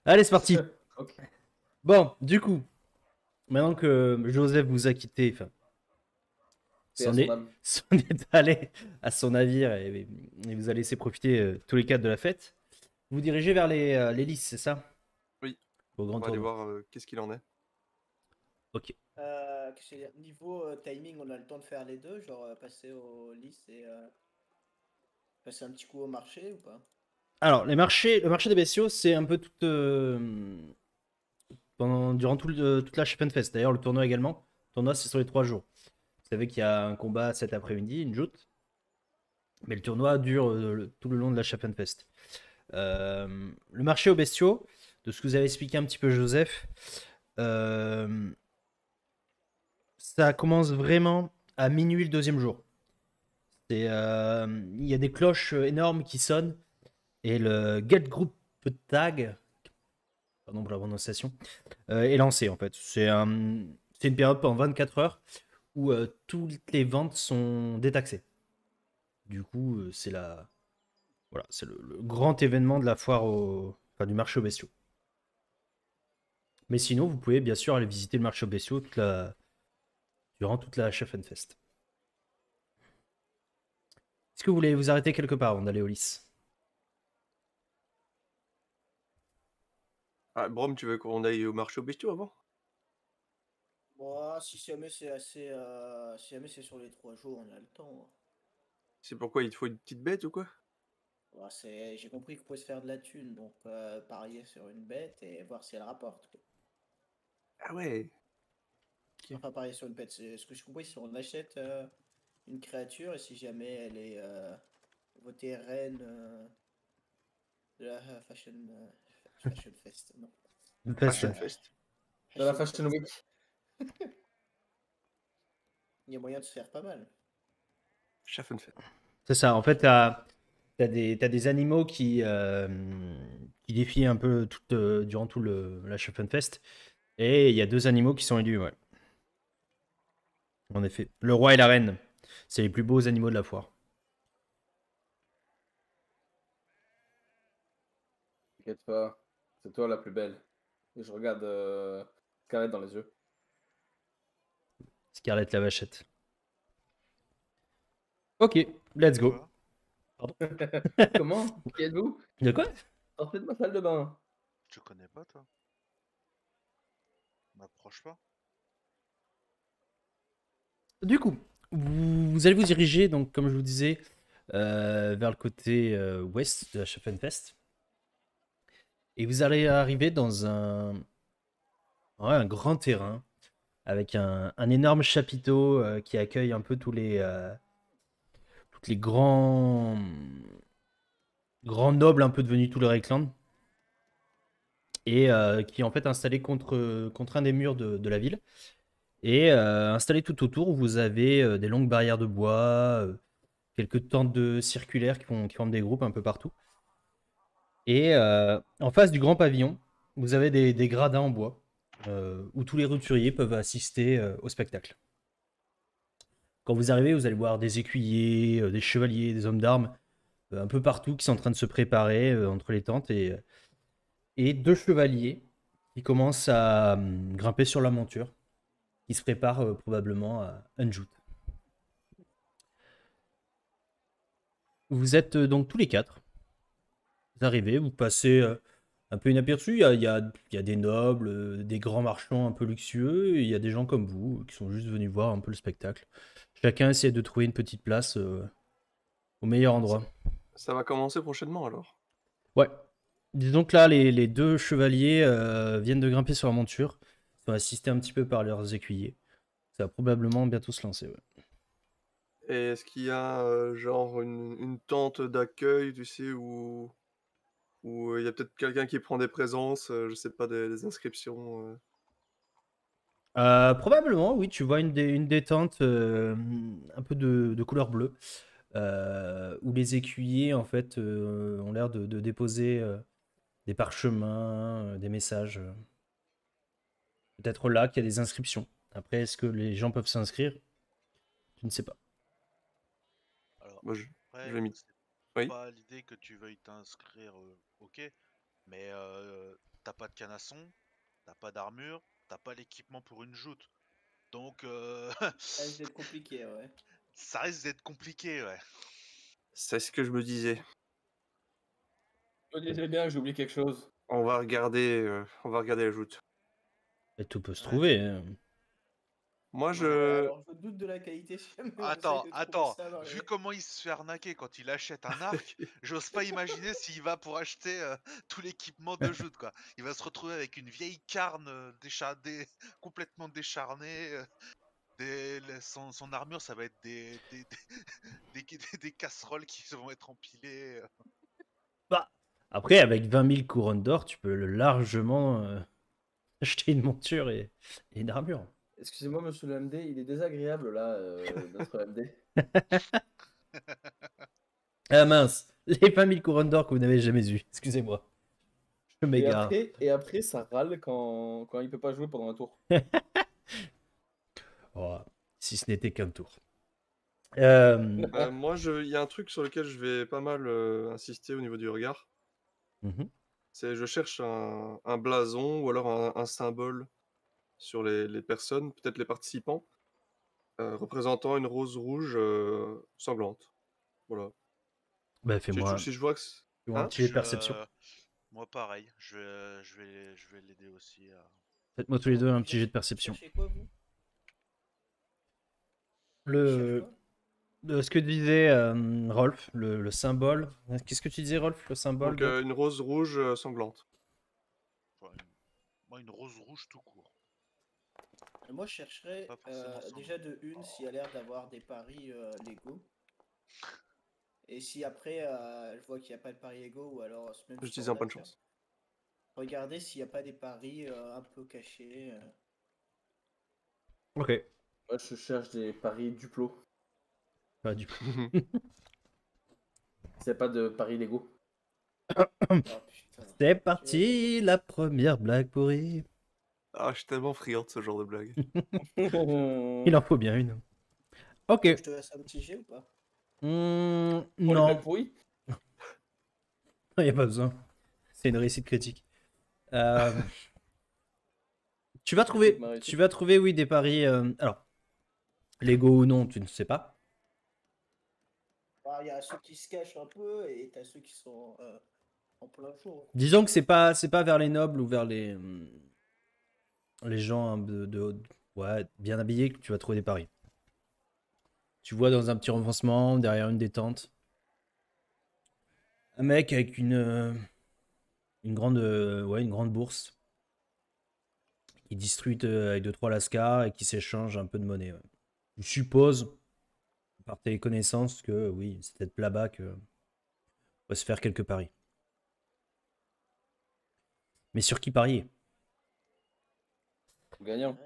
Allez, c'est parti. Ok. Bon, du coup, maintenant que Joseph vous a quitté, enfin, Paix à s'en son est, âme. s'en est allé à son navire et vous a laissé profiter tous les quatre de la fête, vous dirigez vers les lices, c'est ça? Oui, Au on grand va aller tournoi. voir qu'est-ce qu'il en est. Ok. Qu'est-ce que je veux dire, niveau timing, on a le temps de faire les deux, genre passer au lys et passer un petit coup au marché ou pas? Alors, le marché des bestiaux, c'est un peu durant toute la Fest. D'ailleurs, le tournoi également. Le tournoi, c'est sur les 3 jours. Vous savez qu'il y a un combat cet après-midi, une joute. Mais le tournoi dure tout le long de la Fest. Le marché aux bestiaux, de ce que vous avez expliqué un petit peu, Joseph, euh, ça commence vraiment à minuit le deuxième jour. Il y a des cloches énormes qui sonnent et le Get Group Tag, pardon pour la prononciation, est lancé en fait. C'est une période pendant 24 heures où toutes les ventes sont détaxées. Du coup, voilà, c'est le grand événement de la foire enfin, du marché aux bestiaux. Mais sinon, vous pouvez bien sûr aller visiter le marché aux bestiaux durant toute la Chef Fest. Est-ce que vous voulez vous arrêter quelque part avant d'aller au lys? Ah, Brom, tu veux qu'on aille au marché aux bestiaux avant? Bon, si jamais c'est assez, si jamais c'est sur les 3 jours, on a le temps. C'est pourquoi il te faut une petite bête ou quoi? Bon, j'ai compris qu'on pouvait se faire de la thune, donc parier sur une bête et voir si elle rapporte, quoi. Ah ouais. Ok. Enfin, parier sur une bête, c'est ce que j'ai compris, si on achète une créature et si jamais elle est votée reine de la Fashion Fest, non. Une fête, Fashion ouais. Fest. Dans la Fashion Fashion Fest. Week. Il y a moyen de se faire pas mal. Schaffen Fest. C'est ça. En fait, t'as des animaux qui défient un peu durant tout la Fest. Et il y a deux animaux qui sont élus, ouais. En effet. Le roi et la reine. C'est les plus beaux animaux de la foire. T'inquiète pas, c'est toi la plus belle. Et je regarde Scarlett dans les yeux. Scarlett la vachette. Ok, let's go. Quoi? Comment? Qui êtes-vous? De quoi? Sortez de ma salle de bain. Tu connais pas, toi? M'approche pas. Du coup, vous allez vous diriger, donc, comme je vous disais, vers le côté ouest de la Fest. Et vous allez arriver dans ouais, un grand terrain avec un énorme chapiteau qui accueille un peu toutes les grands nobles un peu devenus tout le Reikland et qui est en fait installé contre un des murs de la ville. Et installé tout autour, vous avez des longues barrières de bois, quelques tentes circulaires qui forment des groupes un peu partout. Et en face du grand pavillon, vous avez des gradins en bois où tous les roturiers peuvent assister au spectacle. Quand vous arrivez, vous allez voir des écuyers, des chevaliers, des hommes d'armes, un peu partout qui sont en train de se préparer entre les tentes et deux chevaliers qui commencent à grimper sur la monture, qui se préparent probablement à un joute. Vous êtes donc tous les quatre. Vous arrivez, vous passez un peu inaperçu. Il y a des nobles, des grands marchands un peu luxueux, et il y a des gens comme vous qui sont juste venus voir un peu le spectacle. Chacun essaie de trouver une petite place au meilleur endroit. Ça va commencer prochainement alors. Ouais. Disons que là, les deux chevaliers viennent de grimper sur la monture. Ils sont assistés un petit peu par leurs écuyers. Ça va probablement bientôt se lancer. Ouais. Et est-ce qu'il y a genre une tente d'accueil, tu sais, où il y a peut-être quelqu'un qui prend des présences, je sais pas, des inscriptions. Probablement, oui, tu vois une des tentes un peu de couleur bleue, où les écuyers en fait ont l'air de déposer des parchemins, des messages. Peut-être là qu'il y a des inscriptions. Après, est-ce que les gens peuvent s'inscrire? Je ne sais pas. Alors, Moi, je après, l'ai mis. c'est Oui. pas l'idée que tu veuilles t'inscrire, ok, mais t'as pas pas de canasson, t'as pas d'armure, t'as pas l'équipement pour une joute. Donc Ça risque d'être compliqué, ouais. ça risque d'être compliqué, ouais. C'est ce que je me disais. Je me disais bien, j'ai oublié quelque chose. On va regarder la joute. Et tout peut se Ouais. trouver. Hein. Moi, Ouais, je... alors je doute de la qualité si jamais on essaye de trouver Attends, ça dans vu les... comment il se fait arnaquer quand il achète un arc, j'ose pas imaginer s'il va pour acheter tout l'équipement de joute, quoi. Il va se retrouver avec une vieille carne complètement décharnée. Son armure, ça va être des casseroles qui vont être empilées. Bah, après, avec 20 000 couronnes d'or, tu peux largement acheter une monture et une armure. Excusez-moi, monsieur le MD, il est désagréable là, notre MD. Ah mince, les 20 000 couronnes d'or que vous n'avez jamais eues. Excusez-moi. Je Et m'égare. après, ça râle quand il peut pas jouer pendant un tour. Oh, si ce n'était qu'un tour. moi, il y a un truc sur lequel je vais pas mal insister au niveau du regard. Mhm. C'est je cherche un blason ou alors un symbole sur les personnes, peut-être les participants, représentant une rose rouge sanglante. Voilà. Bah, Si fais-moi je vois que... fais-moi un Hein petit jet de perception. Moi, pareil, je vais l'aider aussi. Faites-moi tous les deux un petit jet de perception. Cherchez quoi, vous? Le... Cherche Ce que disait Rolf, le symbole. Qu'est-ce que tu disais, Rolf, le symbole Donc une rose rouge sanglante. Enfin, moi, une rose rouge tout court. quoi? Moi, je chercherais Pas forcément déjà sanglante. de une s'il a l'air d'avoir des paris légaux. Et si après, je vois qu'il n'y a pas de paris légaux ou alors même Je sport disais un point de d'acteur, chance. regardez s'il n'y a pas des paris un peu cachés. Ok. Moi, je cherche des paris Duplo. Pas du coup. C'est pas de paris Lego. Oh putain. C'est parti, la première blague pourrie. Ah, je suis tellement friand de ce genre de blague. Il en faut bien une. Ok. Je te laisse un petit jet ou pas? Pour les Non, blagues pourries. il n'y a pas besoin. C'est une réussite critique. Euh, tu vas trouver, oui, des paris. Alors, Lego ou non, tu ne sais pas. Il y a ceux qui se cachent un peu et t'as ceux qui sont en plein jour. Disons que c'est pas vers les nobles ou vers les gens hein, ouais, bien habillés que tu vas trouver des paris. Tu vois dans un petit renfoncement, derrière une des tentes, un mec avec une grande bourse qui distribue avec 2-3 lascars et qui s'échange un peu de monnaie. Ouais. Je suppose, par tes connaissances, que oui, c'est peut-être là-bas que on va se faire quelques paris. Mais sur qui parier? Gagnant.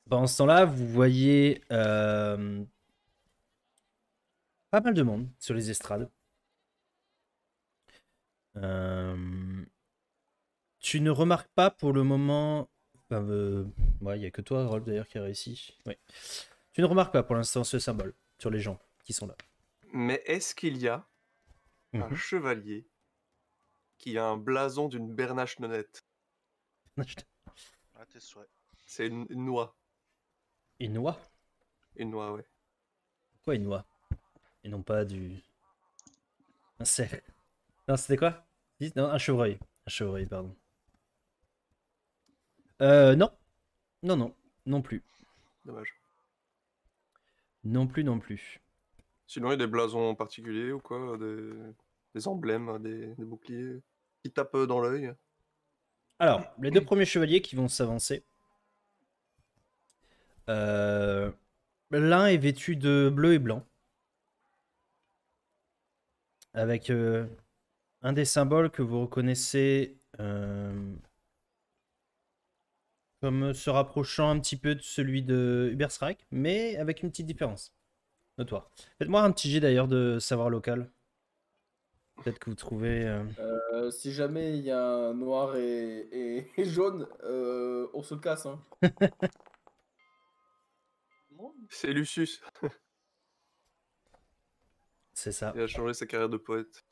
Pendant ce temps-là, vous voyez pas mal de monde sur les estrades. Tu ne remarques pas pour le moment. Enfin, ouais, il n'y a que toi, Rolf, d'ailleurs, qui a réussi. Ouais. Tu ne remarques pas pour l'instant ce symbole sur les gens qui sont là. Mais est-ce qu'il y a un Mhm. chevalier qui a un blason d'une bernache nonnette? Ah, tes souhaits. C'est une noix. Une noix? Une noix, ouais. Quoi, une noix? Et non pas du. Un cerf. Non, c'était quoi? Non, un chevreuil. Un chevreuil, pardon. Non. Non, non. Non plus. Dommage. Non plus, non plus. Sinon, il y a des blasons particuliers ou quoi? Des emblèmes, des boucliers qui tapent dans l'œil. Alors, les deux premiers chevaliers qui vont s'avancer. L'un est vêtu de bleu et blanc. Avec un des symboles que vous reconnaissez comme se rapprochant un petit peu de celui de Uberstrike, mais avec une petite différence. Notoire. Faites-moi un petit jet d'ailleurs de savoir local. Peut-être que vous trouvez. Si jamais il y a un noir et jaune, on se casse. Hein. C'est Lucius. C'est ça. Il a changé sa carrière de poète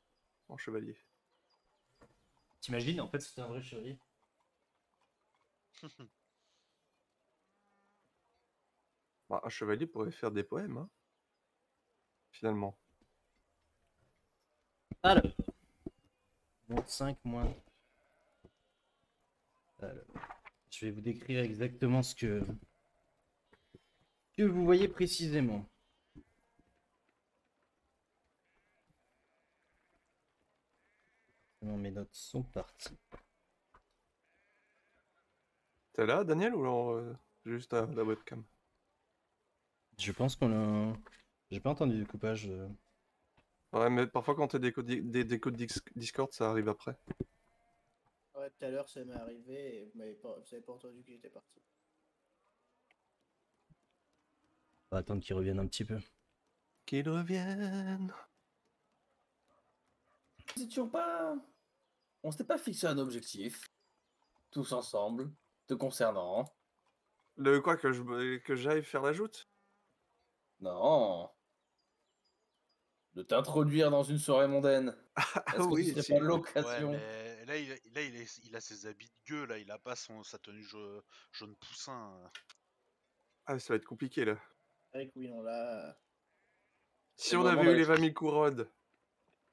en chevalier. T'imagines, en fait, c'était un vrai chevalier. Bah, un chevalier pourrait faire des poèmes, hein, finalement. Alors, moins 5, moins... Alors, je vais vous décrire exactement ce que vous voyez précisément. Non, mes notes sont parties. T'es là, Daniel, ou alors juste à la webcam? Je pense qu'on a... J'ai pas entendu du coupage. Ouais, mais parfois quand t'as des codes, des codes Discord, ça arrive après. Ouais, tout à l'heure, ça m'est arrivé et vous avez pas entendu que j'étais parti. On va attendre qu'il revienne un petit peu. Qu'ils reviennent. C'est toujours pas. On s'était pas fixé un objectif, tous ensemble, te concernant. Le quoi, que j'aille faire la joute? Non. De t'introduire dans une soirée mondaine. Ah Est-ce que oui, ce serait si. pas Ouais, l'occasion? mais là, il a ses habits de gueux, là, il a pas sa tenue jaune poussin. Ah, ça va être compliqué, là. C'est vrai que oui, non, là. Si C'est le on moment avait eu d'aller les 20 chercher. 000 couronnes.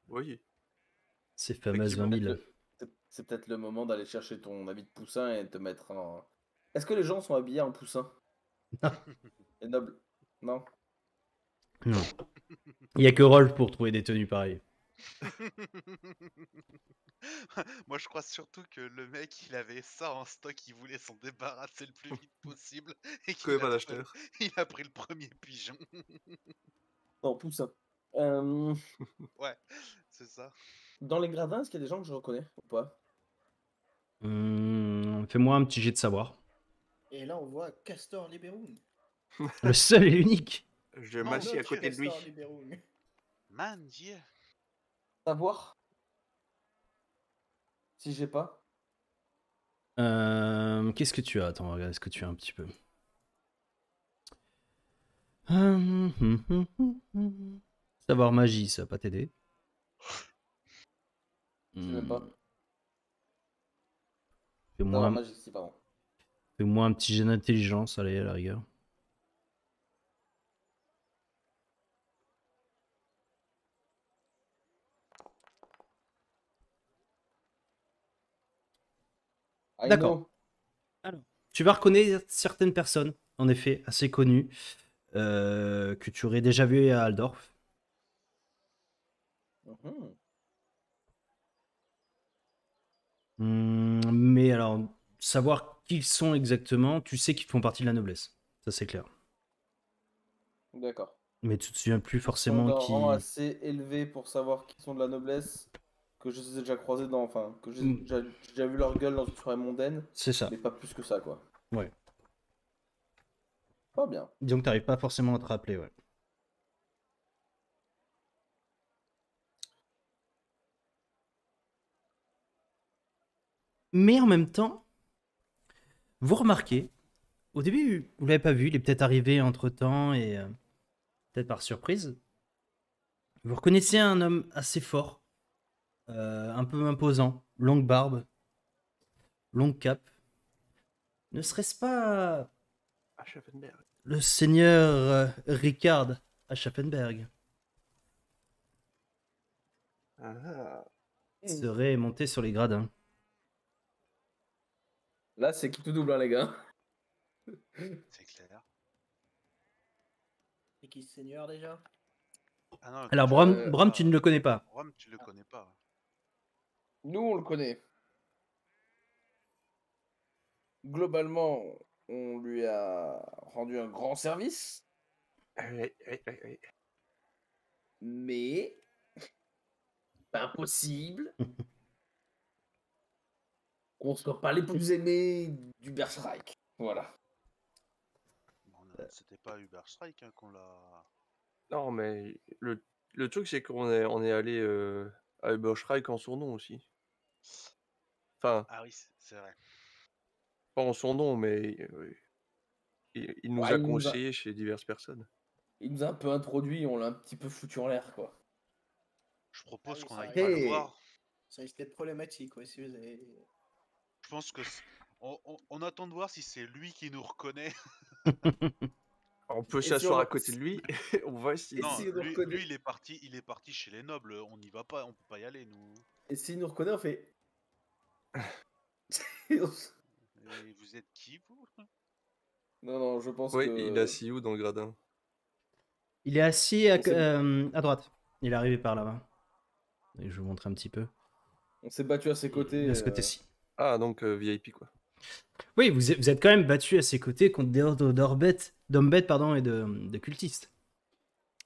Oui. Ces fameuses 20 Effectivement. 000. C'est peut-être le moment d'aller chercher ton habit de poussin et te mettre en. Est-ce que les gens sont habillés en poussin? Les nobles? Non. Non. Il y a que Rolf pour trouver des tenues pareilles. Moi, je crois surtout que le mec, il avait ça en stock, il voulait s'en débarrasser le plus vite possible et Trouvez qu'il pas a, d'acheteur. il a pris le premier pigeon. Non, poussin. Ouais, c'est ça. Dans les gradins, est-ce qu'il y a des gens que je reconnais ou pas? Fais-moi un petit jet de savoir. Et là, on voit Castor Liberung. Le seul et l'unique. Je Mon m'assieds à Dieu. côté de lui. Castor Liberung. Man, Dieu. Savoir? Si j'ai pas? Qu'est-ce que tu as? Attends, on va regarder ce que tu as un petit peu. Savoir magie, ça va pas t'aider. Je sais même pas. Fais-moi Savoir un... magique, si, pardon. Fais-moi un petit jet d'intelligence, allez, à la rigueur. I D'accord. know. Alors, tu vas reconnaître certaines personnes, en effet, assez connues, que tu aurais déjà vues à Aldorf. Mhm. Mais alors, savoir qui ils sont exactement, tu sais qu'ils font partie de la noblesse. Ça, c'est clair. D'accord. Mais tu te souviens plus Ils sont forcément d'un qui... rang assez élevé pour savoir qui sont de la noblesse, que je les ai déjà croisés dans. Enfin, que j'ai déjà vu leur gueule dans une soirée mondaine, C'est ça. mais pas plus que ça, quoi. Ouais. Pas bien. Donc, t'arrives pas forcément à te rappeler, ouais. Mais en même temps, vous remarquez, au début, vous l'avez pas vu, il est peut-être arrivé entre-temps et peut-être par surprise. Vous reconnaissez un homme assez fort, un peu imposant, longue barbe, longue cape. Ne serait-ce pas Schaffenberg. le seigneur Ricard Aschaffenberg Ah. serait monté sur les gradins? Là, c'est qui tout double, hein, les gars. C'est clair. C'est qui ce seigneur déjà? Ah non, Alors, Bram, tu ne le connais pas. Bram, tu le connais pas. Nous, on le connaît. Globalement, on lui a rendu un grand service, Oui. mais pas impossible qu'on soit pas les plus aimés du Berserk. Voilà. Bon, c'était pas Uber Strike hein, qu'on l'a. Non, mais le truc, c'est qu'on est allé à Uberschreik en son nom aussi. Enfin, Ah oui, c'est vrai. pas en son nom, mais il nous Ouais, a conseillé chez diverses personnes. Il nous a un peu introduit, on l'a un petit peu foutu en l'air, quoi. Je propose oui, qu'on ça aille arrive. pas le Hey. voir. Ça risque d'être problématique, ouais, si vous avez... Je pense que on attend de voir si c'est lui qui nous reconnaît. On peut Et si s'asseoir on- à côté de lui, on va essayer. Non, si on nous lui, reconnaît- lui, il est parti chez les nobles. On n'y va pas, on peut pas y aller nous. Et s'il nous reconnaît, on fait. Et vous êtes qui vous? Non, non, je pense Oui, que. il est assis où dans le gradin? Il est assis On s'est- à droite. Il est arrivé par là-bas. Et je vous montre un petit peu. On s'est battu à ses côtés. De ce côté-ci. Ah, donc VIP, quoi. Oui, vous êtes quand même battu à ses côtés contre des hordes d'hommes bêtes pardon, et de cultistes.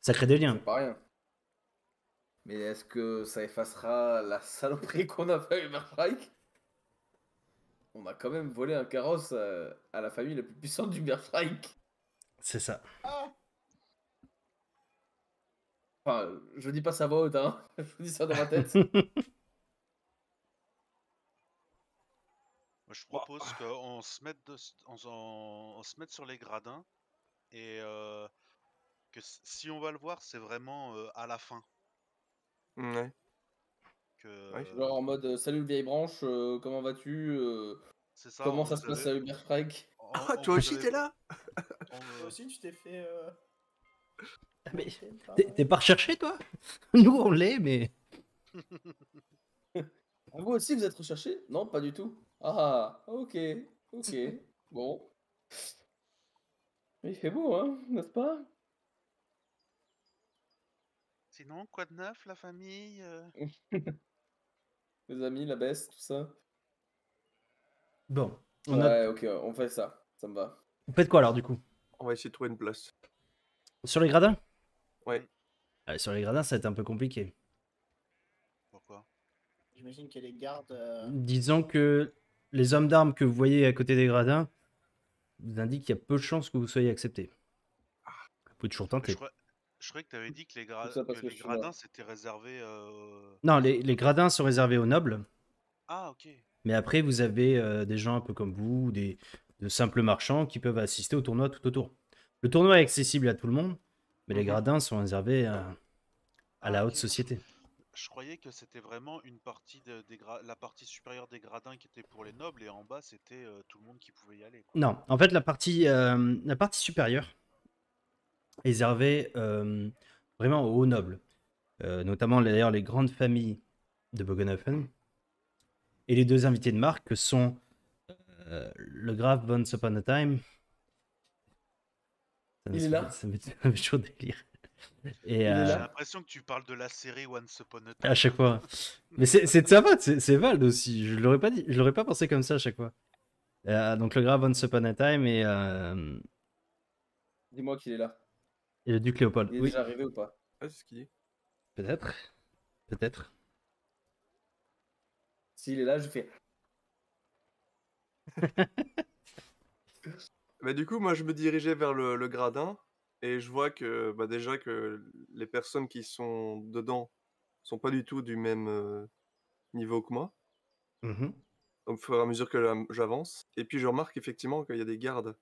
Ça crée des liens. C'est pas rien. Mais est-ce que ça effacera la saloperie qu'on a fait à Uberfreik? On a quand même volé un carrosse à la famille la plus puissante d'Uberfreik. C'est ça. Enfin, je dis pas ça à voix haute, hein. Je vous dis ça dans ma tête. Moi, je propose qu'on se mette on se mette sur les gradins et que si on va le voir, c'est vraiment à la fin. Ouais. Que Ouais. Genre en mode salut vieille branche, comment vas-tu c'est ça. Comment ça se passe à Uberfreik? Ah, toi aussi, t'es là? Toi aussi, tu t'es fait... Mais monter par- t'es pas recherché, toi? Nous, on l'est, mais... Ah, vous aussi, vous êtes recherché? Non, pas du tout. Ah, ok, ok, bon. Il fait beau, hein, n'est-ce pas? Sinon, quoi de neuf, la famille? Les amis, la baisse, tout ça. Bon. Ouais, ok, on fait ça. Ça me va. Vous faites quoi, alors, du coup? On va essayer de trouver une place. Sur les gradins? Ouais. Sur les gradins, ça va être un peu compliqué. Pourquoi? J'imagine qu'il y a des gardes... Disons que les hommes d'armes que vous voyez à côté des gradins vous indiquent qu'il y a peu de chances que vous soyez accepté. Vous pouvez toujours tenter. Je croyais que tu avais dit que les, Tout ça parce que les je suis là. gradins c'était réservé. Non, les gradins sont réservés aux nobles, Ah, ok. mais après, vous avez des gens un peu comme vous, de simples marchands qui peuvent assister au tournoi tout autour. Le tournoi est accessible à tout le monde, mais les gradins sont réservés à la Ah, haute ok, non, société. Je croyais que c'était vraiment une partie la partie supérieure des gradins qui était pour les nobles et en bas c'était tout le monde qui pouvait y aller, quoi. Non, en fait, la partie supérieure est réservée vraiment aux hauts nobles, notamment d'ailleurs les grandes familles de Bogenhofen. Et les deux invités de marque que sont le Graf Once Upon a Time. Il est là. Ça me fait toujours délire. Et, est J'ai là. l'impression que tu parles de la série Once Upon a Time. à chaque fois. Mais c'est de sa faute, c'est Vald aussi. Je l'aurais pas dit, je l'aurais pas pensé comme ça à chaque fois. Donc le Graf Once Upon a Time Dis-moi qu'il est là. et le duc Léopold. Il est Oui, déjà arrivé ou pas? Ah, c'est ce qu'il dit. peut-être. Peut-être. S'il est là, je fais. Bah, du coup, moi, je me dirigeais vers le gradin et je vois que bah, déjà que les personnes qui sont dedans sont pas du tout du même niveau que moi, Mhm. au fur et à mesure que j'avance. Et puis je remarque effectivement qu'il y a des gardes.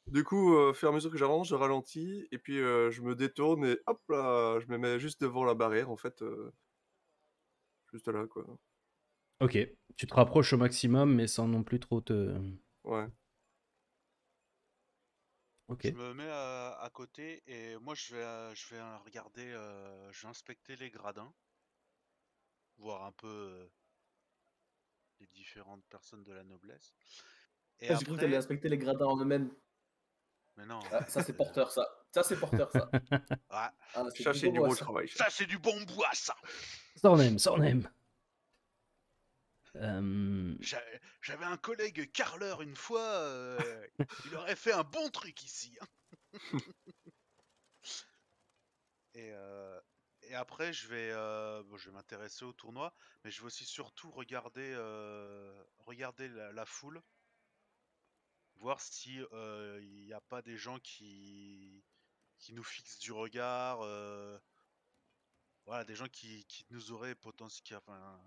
Du coup, au fur et à mesure que j'avance, je ralentis et puis je me détourne et hop là, je me mets juste devant la barrière en fait, juste là quoi. Ok, tu te rapproches au maximum, mais sans non plus trop te. Ouais. Ok. Je me mets à côté et moi je vais regarder, je vais inspecter les gradins, voir un peu les différentes personnes de la noblesse. Et J'ai cru que t'allais après, inspecter les gradins en eux-mêmes. mais non. Ah, ça, c'est porteur, ça. Ça, c'est porteur, ça. Ouais, Ah, c'est Ça, c'est du beau, beau ça. travail. ça. ça c'est du bon bois, ça. Ça on aime, ça on aime. J'avais un collègue carleur une fois, il aurait fait un bon truc ici, hein. Et après, bon, je vais m'intéresser au tournoi, mais je vais aussi surtout regarder, regarder la foule, voir si il n'y a pas des gens qui nous fixent du regard, voilà, des gens qui nous auraient potentiellement. Enfin,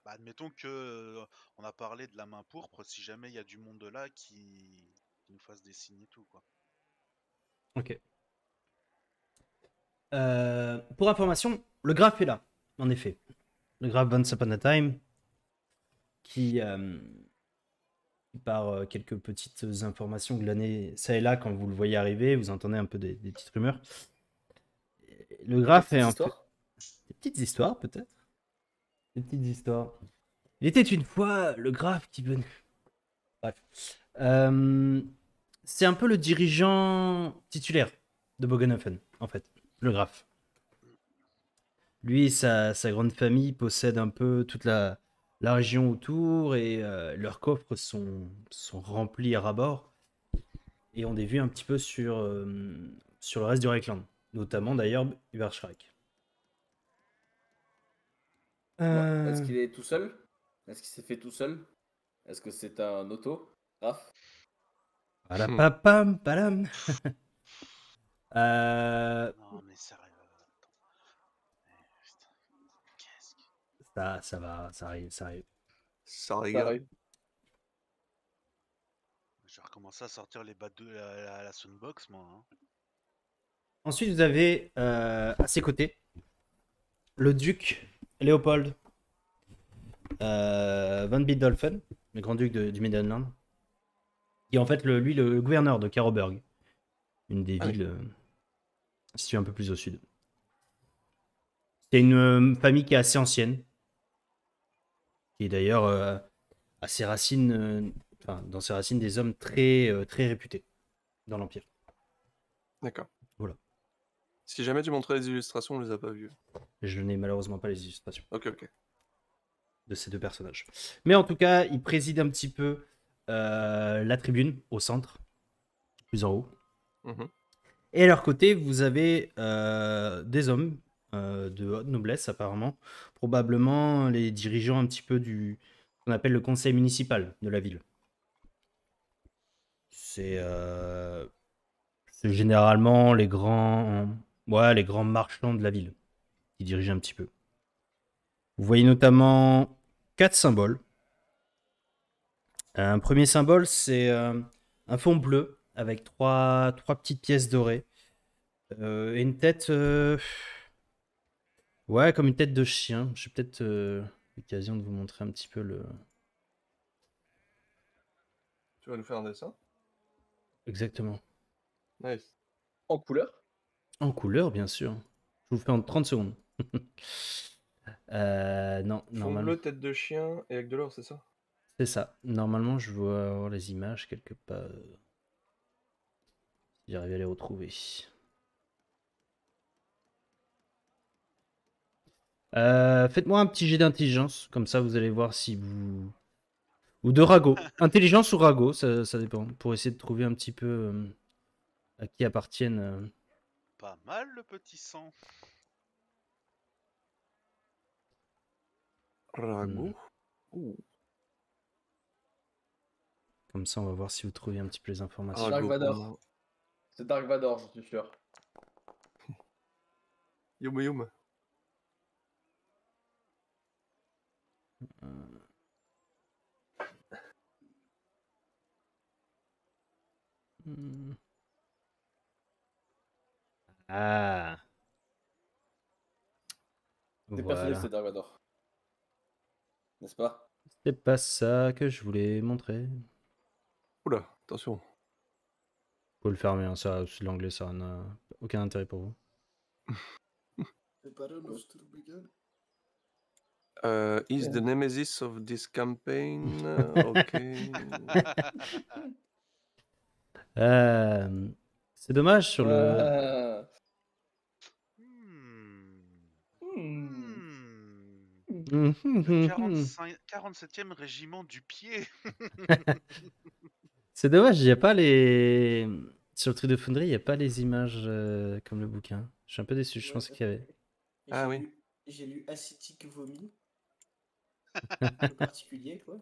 bah, admettons que on a parlé de la main pourpre, si jamais il y a du monde là qui nous fasse des signes et tout, quoi. Ok. Pour information, le graphe est là, en effet. le graphe Once Upon a Time, qui, par quelques petites informations glanées ça et là, quand vous le voyez arriver, vous entendez un peu des petites rumeurs. Le graphe est Petite un peu... histoire. Des petites histoires, peut-être. Des petites histoires. Il était une fois le graphe qui venait... Bref. C'est un peu le dirigeant titulaire de Bogenhofen, en fait, le graphe. Lui et sa grande famille possèdent un peu toute la région autour et leurs coffres sont remplis à ras-bord et ont des vues un petit peu sur le reste du Reichland, notamment d'ailleurs Überschreik. Ouais. Est-ce qu'il est tout seul? Est-ce qu'il s'est fait tout seul? Est-ce que c'est un auto? Raph? Palapapam, palam. Non, mais sérieux. Attends. Putain, qu'est-ce que. Ça va, ça arrive, ça arrive. Ça Ça rigole. arrive. Je vais recommencer à sortir les bas de la Soundbox, moi. Hein. Ensuite, vous avez à ses côtés le duc Léopold van Biddulphen, le grand-duc du Middenland, qui est en fait lui le gouverneur de Karoberg, une des Ah oui. villes situées un peu plus au sud. C'est une famille qui est assez ancienne, qui est d'ailleurs à ses racines, dans ses racines des hommes très, très réputés dans l'Empire. D'accord. Voilà. Si jamais tu montrais les illustrations, on les a pas vues. Je n'ai malheureusement pas les illustrations Ok, ok. de ces deux personnages. Mais en tout cas, il préside un petit peu la tribune au centre, plus en haut. Mhm. Et à leur côté, vous avez des hommes de haute noblesse, apparemment. Probablement les dirigeants un petit peu qu'on appelle le conseil municipal de la ville. C'est généralement les grands marchands de la ville qui dirigent un petit peu. Vous voyez notamment 4 symboles. Un premier symbole, c'est un fond bleu avec trois petites pièces dorées. Et une tête... ouais, comme une tête de chien. J'ai peut-être l'occasion de vous montrer un petit peu le... Tu vas nous faire un dessin? Exactement. Nice. En couleur? En couleur, bien sûr. Je vous fais en 30 secondes. Non, Fond normalement... bleu, tête de chien et avec de l'or, c'est ça? C'est ça. Normalement, je dois avoir les images quelque part. Si j'arrive à les retrouver. Faites-moi un petit jet d'intelligence, comme ça vous allez voir si vous... Ou de ragot. Intelligence ou ragot, ça dépend. Pour essayer de trouver un petit peu à qui appartiennent. Pas mal le petit sang. Ragout. Ouh. Comme ça, on va voir si vous trouvez un petit peu les informations. Dark Ragout Vador. pour moi. C'est Dark Vador, j'en suis sûr. Youm youm. Hmm. Ah. T'es persuadé que Voilà. c'est Dark Vador. N'est-ce pas? C'est pas ça que je voulais montrer. Oula, attention. Faut le fermer, hein, ça, c'est l'anglais, ça n'a aucun intérêt pour vous. Is the nemesis of this campaign. Ok. C'est dommage sur le. Le 47e régiment du pied. C'est dommage, il n'y a pas les. Sur le truc de Foundry, il n'y a pas les images comme le bouquin. Je suis un peu déçu, je pensais qu'il y avait. Ah oui. J'ai lu acétique vomi. Un peu particulier, quoi.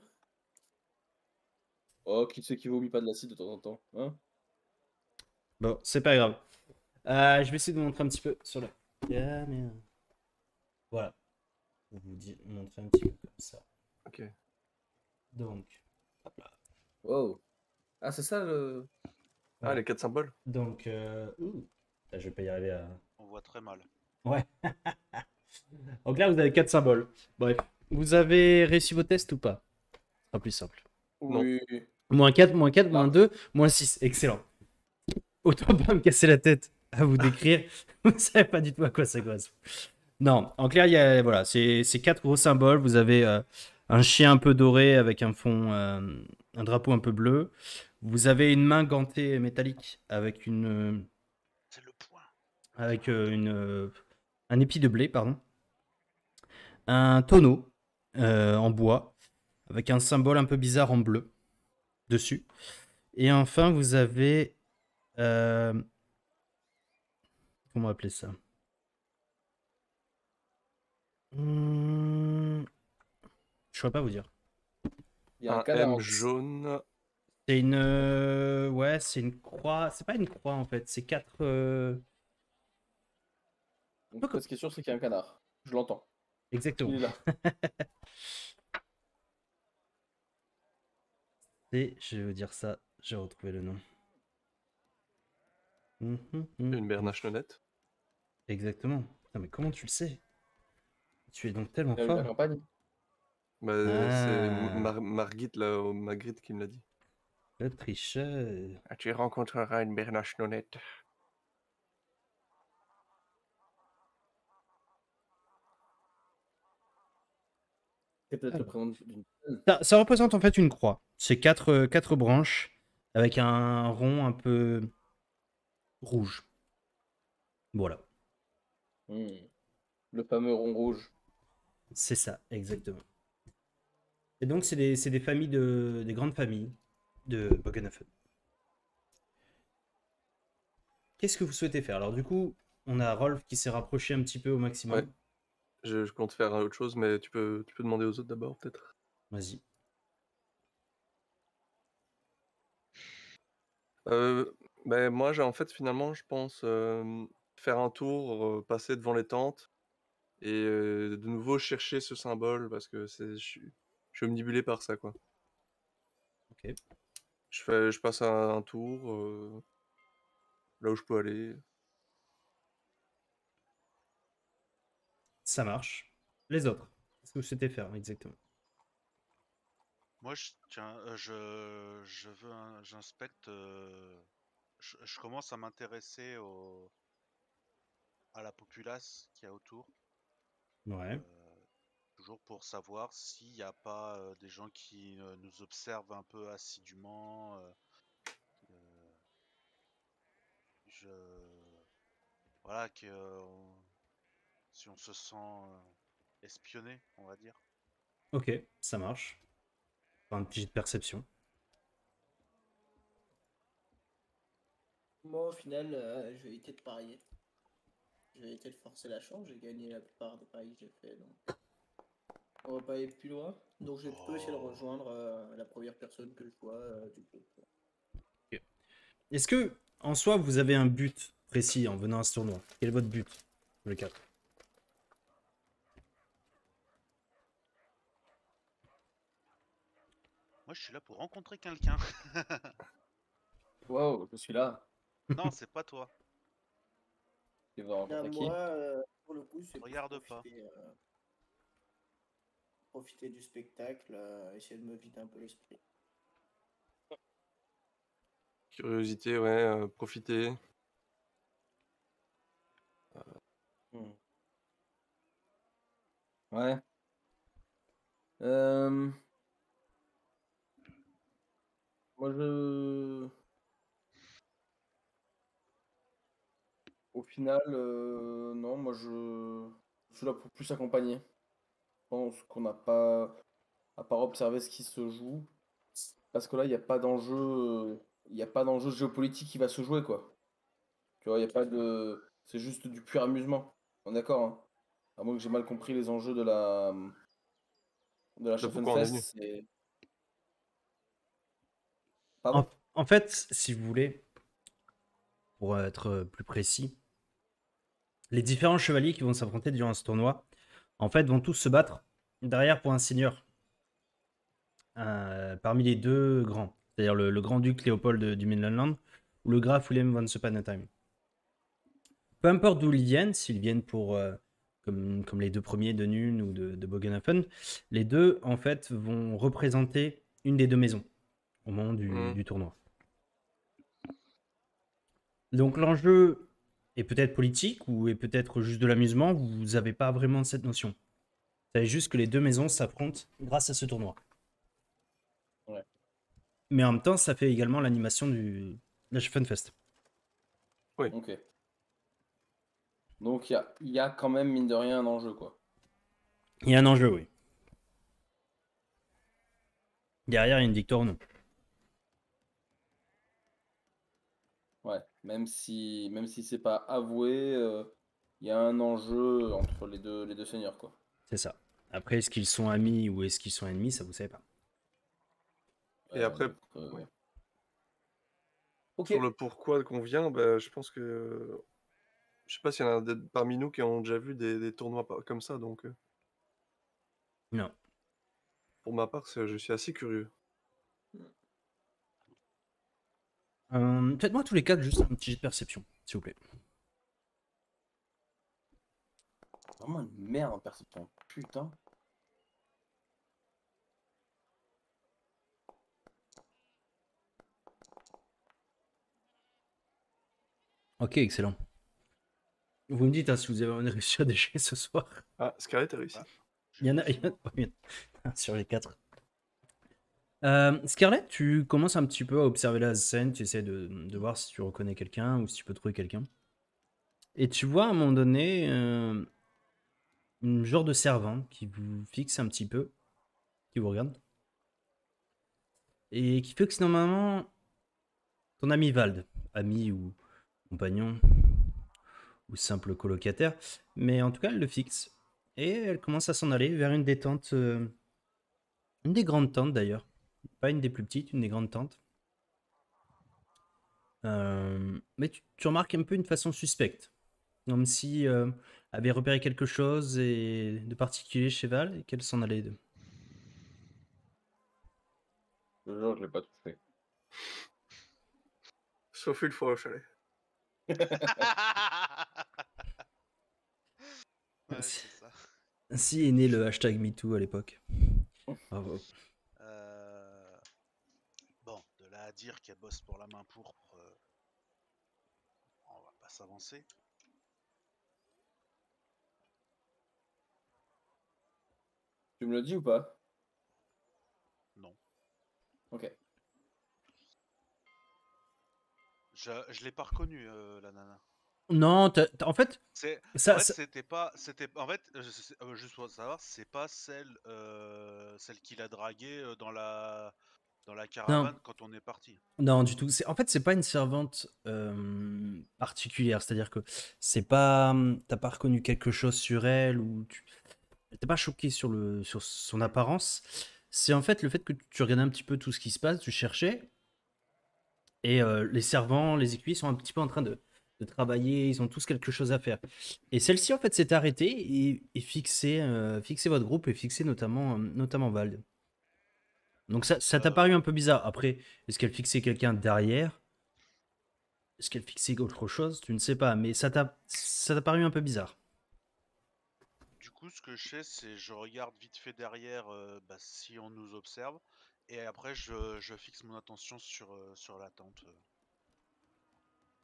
Oh, qui c'est qui vomit pas de l'acide de temps en temps, hein? Bon, c'est pas grave. Je vais essayer de vous montrer un petit peu sur la caméra. Voilà. Je vais vous montrer un petit peu comme ça. Ok. Donc. Hop là. Wow. Ah, c'est ça le. Ah, Ouais. les 4 symboles? Donc. Je vais pas y arriver à. On voit très mal. Ouais. En clair, vous avez 4 symboles. Bref. Vous avez réussi vos tests ou pas? Ce sera plus simple. Non. Oui. Moins 4, moins 4, Ah. moins 2, moins 6. Excellent. Autant pas me casser la tête à vous décrire. Vous savez pas du tout à quoi ça correspond. Non, en clair, il y a, voilà, c'est 4 gros symboles. Vous avez un chien un peu doré avec un fond, un drapeau un peu bleu. Vous avez une main gantée métallique avec C'est le point. un épi de blé, pardon. Un tonneau en bois avec un symbole un peu bizarre en bleu dessus. Et enfin, vous avez comment appeler ça? Je ne saurais pas vous dire. Il y a un Un canard. M jaune. C'est une ouais, c'est une croix. C'est pas une croix en fait. C'est 4. Donc, ce qui est sûr, c'est qu'il y a un canard. Je l'entends. Exactement. Il est là. Et je vais vous dire ça. J'ai retrouvé le nom. Une bernache nonnette. Exactement. Putain, mais comment tu le sais? Tu es donc tellement Il a eu la fort. campagne. Bah, Ah. c'est Margit, là, Magritte qui me l'a dit. Le tricheur. Tu rencontreras une bernache nonnette. C'est peut-être le Alors. prénom d'une. Ça représente en fait une croix. C'est 4 branches avec un rond un peu rouge. Voilà. Le fameux rond rouge. C'est ça, exactement. Et donc, c'est des familles des grandes familles de Boganafen. Qu'est-ce que vous souhaitez faire? Alors, du coup, on a Rolf qui s'est rapproché un petit peu au maximum. Ouais. Je compte faire autre chose, mais tu peux demander aux autres d'abord, peut-être. Vas-y. Ben, moi, en fait, finalement, je pense faire un tour, passer devant les tentes et de nouveau chercher ce symbole parce que je suis omnibulé par ça, quoi. Ok. Je passe un tour là où je peux aller. Ça marche. Les autres, qu'est-ce que vous souhaitez faire exactement? Moi, je veux j'inspecte. Je commence à m'intéresser à la populace qu'il y a autour. Ouais. Toujours pour savoir s'il n'y a pas des gens qui nous observent un peu assidûment. Voilà, si on se sent espionné, on va dire. Ok, ça marche. Enfin, un petit jet de perception. Moi, au final, je vais éviter de parier. Je vais éviter de forcer la chance. J'ai gagné la plupart des paris que j'ai fait. Donc, on va pas aller plus loin. Donc, je vais plutôt essayer de rejoindre la première personne que je vois du groupe. Est-ce que, en soi, vous avez un but précis en venant à ce tournoi? Quel est votre but, le 4? Moi, je suis là pour rencontrer quelqu'un. Waouh, je suis là. Non, c'est pas toi. Tu vas rencontrer qui? Moi, pour le coup, c'est pour Regarde pas. profiter du spectacle, essayer de me vider un peu l'esprit. Curiosité, ouais, profiter. Ouais. Moi, au final, non, moi, je suis là pour plus accompagner. Je pense qu'on n'a pas, à part observer ce qui se joue, parce que là, il n'y a pas d'enjeu, il n'y a pas d'enjeu géopolitique qui va se jouer, quoi. Tu vois, il n'y a pas de, c'est juste du pur amusement. On est d'accord, hein. À moins que j'ai mal compris les enjeux de la pourquoi on est venu. Schaffenfest, c'est... Pardon? En fait, si vous voulez, pour être plus précis, les différents chevaliers qui vont s'affronter durant ce tournoi, en fait, vont tous se battre derrière pour un seigneur. Parmi les deux grands, c'est-à-dire le grand-duc Léopold du Midlandland ou le graf Willem von Suppenheim. Peu importe d'où ils viennent, s'ils viennent pour comme les deux premiers de Nune ou de Bogenhafen. Les deux, en fait, vont représenter une des deux maisons au moment du tournoi. Donc l'enjeu est peut-être politique ou est peut-être juste de l'amusement, vous n'avez pas vraiment cette notion. Vous savez juste que les deux maisons s'affrontent grâce à ce tournoi. Ouais. Mais en même temps, ça fait également l'animation de la Funfest. Ok. Donc il y a quand même, mine de rien, un enjeu, quoi. Il y a un enjeu, oui. Derrière, il y a une victoire ou non. Ouais. Même si c'est pas avoué, il y a un enjeu entre les deux seigneurs, quoi. C'est ça. Après, est-ce qu'ils sont amis ou est-ce qu'ils sont ennemis, ça vous savez pas. Et après, donc, ouais. Ok. Sur le pourquoi qu'on vient, bah, je pense que. Je sais pas s'il y en a parmi nous qui ont déjà vu des tournois comme ça, donc Non. pour ma part, je suis assez curieux. Faites-moi tous les quatre juste un petit jet de perception, s'il vous plaît. Vraiment une merde en perception. Putain. Ok, excellent. Vous me dites hein, si vous avez réussi à déchirer ce soir. Ah, Scarlett a réussi. Il y en a un sur les quatre. Scarlett, tu commences un petit peu à observer la scène, tu essaies de voir si tu reconnais quelqu'un ou si tu peux trouver quelqu'un. Et tu vois à un moment donné une genre de servante qui vous fixe un petit peu, qui vous regarde. Et qui fixe normalement ton ami Vald, ami ou compagnon ou simple colocataire. Mais en tout cas, elle le fixe. Et elle commence à s'en aller vers une des tentes, une des grandes tentes d'ailleurs. Pas une des plus petites, une des grandes tentes. Mais tu remarques un peu une façon suspecte. Comme si avait repéré quelque chose de particulier chez Val et qu'elle s'en allait de. Je jure, je l'ai pas touché. Sauf une fois au chalet. Ouais, c'est ça. Ainsi est né le hashtag MeToo à l'époque. Bravo. Bon, de là à dire qu'elle bosse pour la main pourpre, on va pas s'avancer. Tu me le dis ou pas? Non. Ok. Je l'ai pas reconnue, la nana. Non, en fait, En fait, c'était pas, en fait, juste pour savoir, c'est pas celle qu'il a draguée dans la caravane quand on est parti. Non, du tout. En fait, c'est pas une servante particulière. C'est-à-dire que c'est pas, t'as pas reconnu quelque chose sur elle ou t'es pas choqué sur son apparence. C'est en fait le fait que tu regardais un petit peu tout ce qui se passe, tu cherchais, et les servants, les écuyers sont un petit peu en train de travailler. Ils ont tous quelque chose à faire. Et celle-ci, en fait, s'est arrêtée et fixé votre groupe et fixé notamment Vald. Donc ça t'a paru un peu bizarre. Après, est-ce qu'elle fixait quelqu'un derrière? Est-ce qu'elle fixait autre chose? Tu ne sais pas, mais ça t'a paru un peu bizarre. Du coup, ce que je fais, c'est je regarde vite fait derrière si on nous observe, et après je fixe mon attention sur la tente.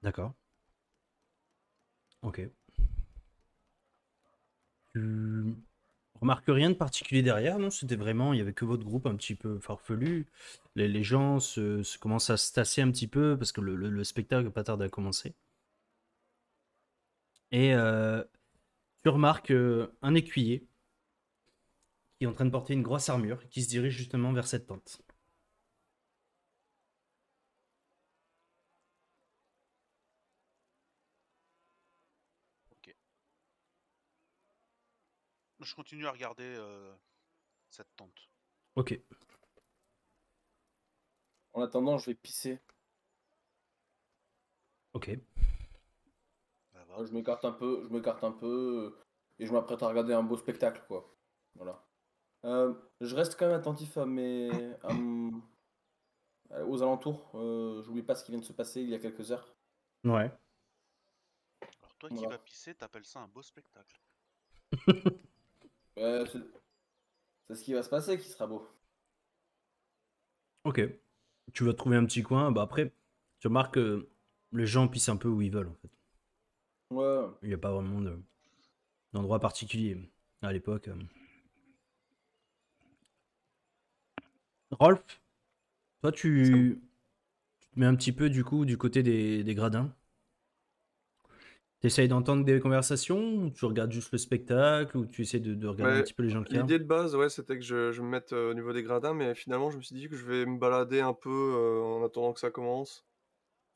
D'accord. Ok. Tu remarques rien de particulier derrière, non? C'était vraiment, il y avait que votre groupe un petit peu farfelu. Les gens se commencent à se tasser un petit peu parce que le spectacle n'a pas tardé à commencer. Et tu remarques un écuyer qui est en train de porter une grosse armure qui se dirige justement vers cette tente. Ok. Je continue à regarder cette tente. Ok. En attendant, je vais pisser. Ok. Bah, va. Je m'écarte un peu, et je m'apprête à regarder un beau spectacle, quoi. Voilà. Je reste quand même attentif aux alentours. J'oublie pas ce qui vient de se passer il y a quelques heures. Ouais. Alors toi qui Voilà. vas pisser, t'appelles ça un beau spectacle. Ouais, c'est ce qui va se passer qui sera beau. Ok. Tu vas trouver un petit coin. Bah après, tu remarques que les gens pissent un peu où ils veulent en fait. Ouais. Il n'y a pas vraiment d'endroit particulier à l'époque. Rolf, toi Ça me- tu te mets un petit peu du coup du côté des gradins. T'essayes d'entendre des conversations ou tu regardes juste le spectacle ou tu essaies de regarder un Mais petit peu les gens qu'il y a? l'idée de base, ouais, c'était que je me mette au niveau des gradins, mais finalement, je me suis dit que je vais me balader un peu en attendant que ça commence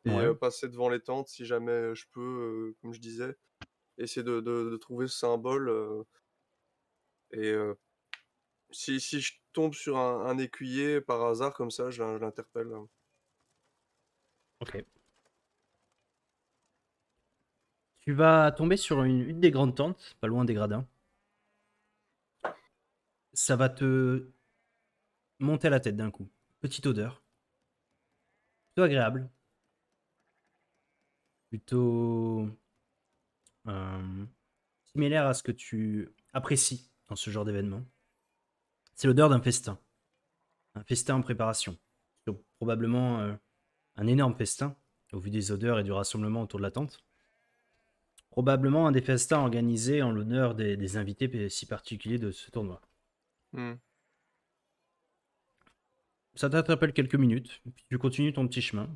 et Ouais. passer devant les tentes si jamais je peux, comme je disais, essayer de trouver ce symbole. Et si je tombe sur un écuyer par hasard comme ça, je l'interpelle. Ok. Tu vas tomber sur une des grandes tentes, pas loin des gradins. Ça va te monter à la tête d'un coup. Petite odeur. Plutôt agréable. Plutôt euh, similaire à ce que tu apprécies dans ce genre d'événement. C'est l'odeur d'un festin. Un festin en préparation. Probablement un énorme festin, au vu des odeurs et du rassemblement autour de la tente. Probablement un des festins organisés en l'honneur des invités si particuliers de ce tournoi. Hmm. Ça t'interpelle quelques minutes, puis tu continues ton petit chemin.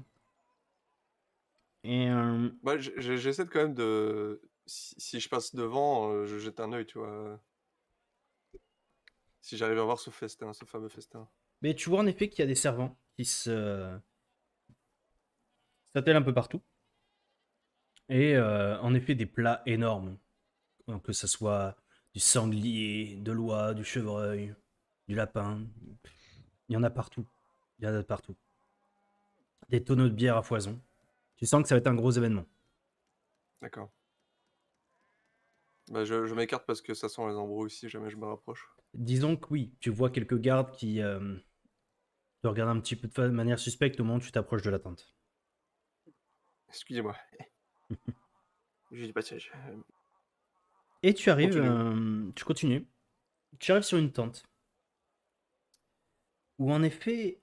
Et Bah, j'essaie quand même de. Si je passe devant, je jette un œil, tu vois. Si j'arrive à voir ce festin, ce fameux festin. mais tu vois en effet qu'il y a des servants qui s'attellent un peu partout. Et en effet des plats énormes. Donc, que ce soit du sanglier, de l'oie, du chevreuil, du lapin. Il y en a partout. Il y en a partout. Des tonneaux de bière à foison. Tu sens que ça va être un gros événement. D'accord. Bah, je m'écarte parce que ça sent les embrouilles si jamais je me rapproche. Disons que oui, tu vois quelques gardes qui te regardent un petit peu de manière suspecte au moment où tu t'approches de la tente. Excusez-moi. J'ai du passage. Et tu arrives, Continue. tu continues. Tu arrives sur une tente où en effet,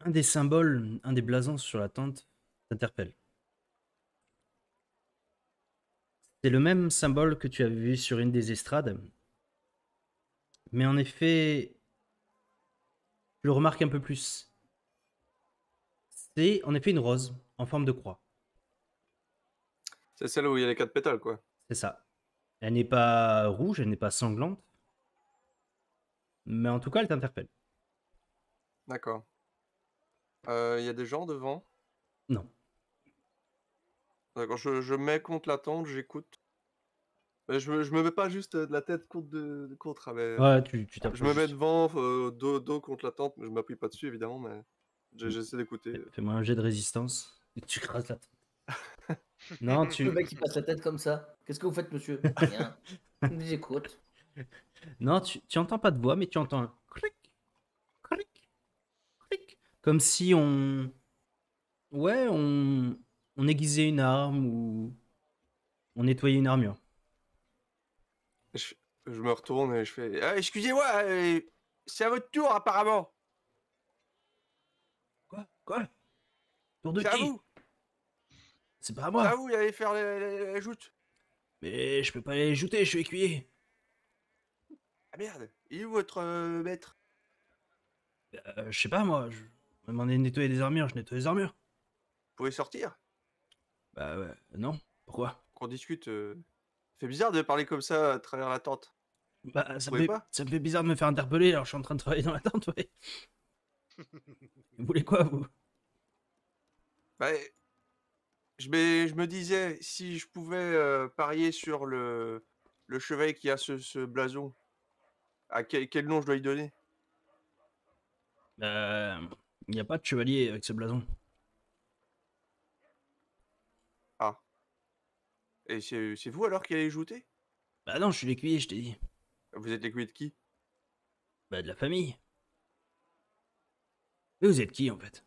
un des symboles, un des blasons sur la tente t'interpelle. C'est le même symbole que tu avais vu sur une des estrades, mais en effet, tu le remarques un peu plus. C'est en effet une rose en forme de croix. C'est celle où il y a les 4 pétales, quoi. C'est ça. Elle n'est pas rouge, elle n'est pas sanglante, mais en tout cas, elle t'interpelle. D'accord. Il y a des gens devant. Non. D'accord, je mets contre la tente, j'écoute. Mais je me mets pas juste de la tête contre, mais Ouais, tu je t'approches me mets juste. devant, dos contre la tente, mais je m'appuie pas dessus évidemment, mais j'essaie d'écouter. Fais-moi un jet de résistance. Et tu crases la tête. Non, Le mec, il passe la tête comme ça. Qu'est-ce que vous faites, monsieur? Rien. J'écoute. Non, tu entends pas de voix, mais tu entends un cric, cric, cric. Comme si on. Ouais, on aiguisait une arme ou on nettoyait une armure. Je, je me retourne et je fais ah, excusez-moi, c'est à votre tour apparemment. Quoi? Tour de C'est à qui? vous. C'est pas à C'est à moi. vous d'aller faire la joute. Mais je peux pas les ajouter, je suis écuyer. Ah merde, il est où votre maître? Je sais pas, moi. Je me demandais de nettoyer des armures, je nettoie les armures. Vous pouvez sortir? Bah ouais, non. Pourquoi? Qu'on discute. C'est bizarre de parler comme ça à travers la tente. Bah Vous trouvez pas? ça me fait bizarre de me faire interpeller alors je suis en train de travailler dans la tente, ouais. Vous voulez quoi, vous? Bah, je me disais, si je pouvais parier sur le cheval qui a ce blason, à quel nom je dois lui donner? Il n'y a pas de chevalier avec ce blason. Ah. Et c'est vous alors qui allez jouter? Bah non, je suis l'écuyer, je t'ai dit. Vous êtes l'écuyer de qui? Bah de la famille. Mais vous êtes qui, en fait?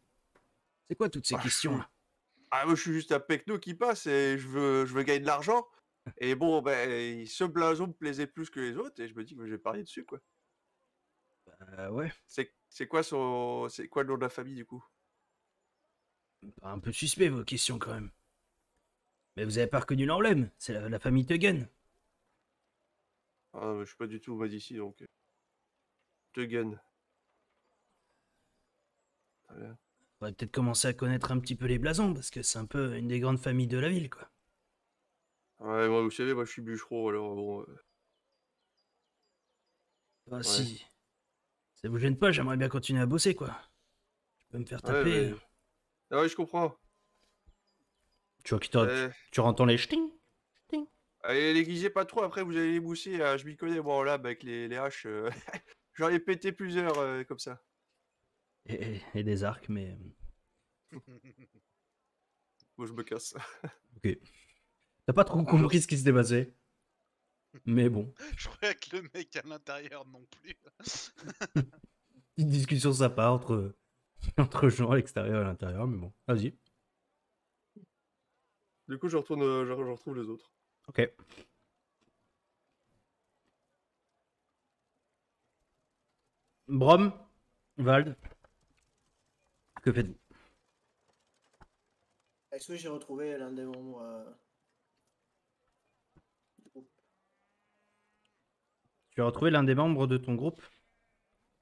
C'est quoi toutes ces Ah, questions-là? moi je suis juste un pecno qui passe et je veux gagner de l'argent. Et bon, ben, ce blason me plaisait plus que les autres et je me dis que je vais parier dessus, quoi. Ouais. C'est quoi le nom de la famille, du coup? Un peu suspect vos questions quand même. Mais vous avez pas reconnu l'emblème, c'est la famille Tuggen. Ah, je suis pas du tout d'ici, donc... Tuggen. Très bien. Faudrait peut-être commencer à connaître un petit peu les blasons, parce que c'est un peu une des grandes familles de la ville, quoi. Ouais, moi, vous savez, moi, je suis bûcheron, alors bon... Bah, ouais. si ça vous gêne pas, j'aimerais bien continuer à bosser, quoi. Je peux me faire Ouais, taper. mais... Ah ouais, je comprends. Tu vois tu entends les ch'ting ch'ting. Allez, l'aiguisez pas trop, après vous allez les mousser, je m'y connais, moi, là, avec les haches, j'en ai pété plusieurs, comme ça. Et des arcs, mais... Bon, je me casse. Ok. T'as pas trop compris ce qui s'était passé. Mais bon. Je croyais que le mec à l'intérieur non plus. Petite discussion sympa entre gens à l'extérieur et à l'intérieur, mais bon. Vas-y. Du coup, je retrouve les autres. Ok. Brom, Vald, que faites-vous? Est-ce que j'ai retrouvé l'un des membres du groupe? Tu as retrouvé l'un des membres de ton groupe?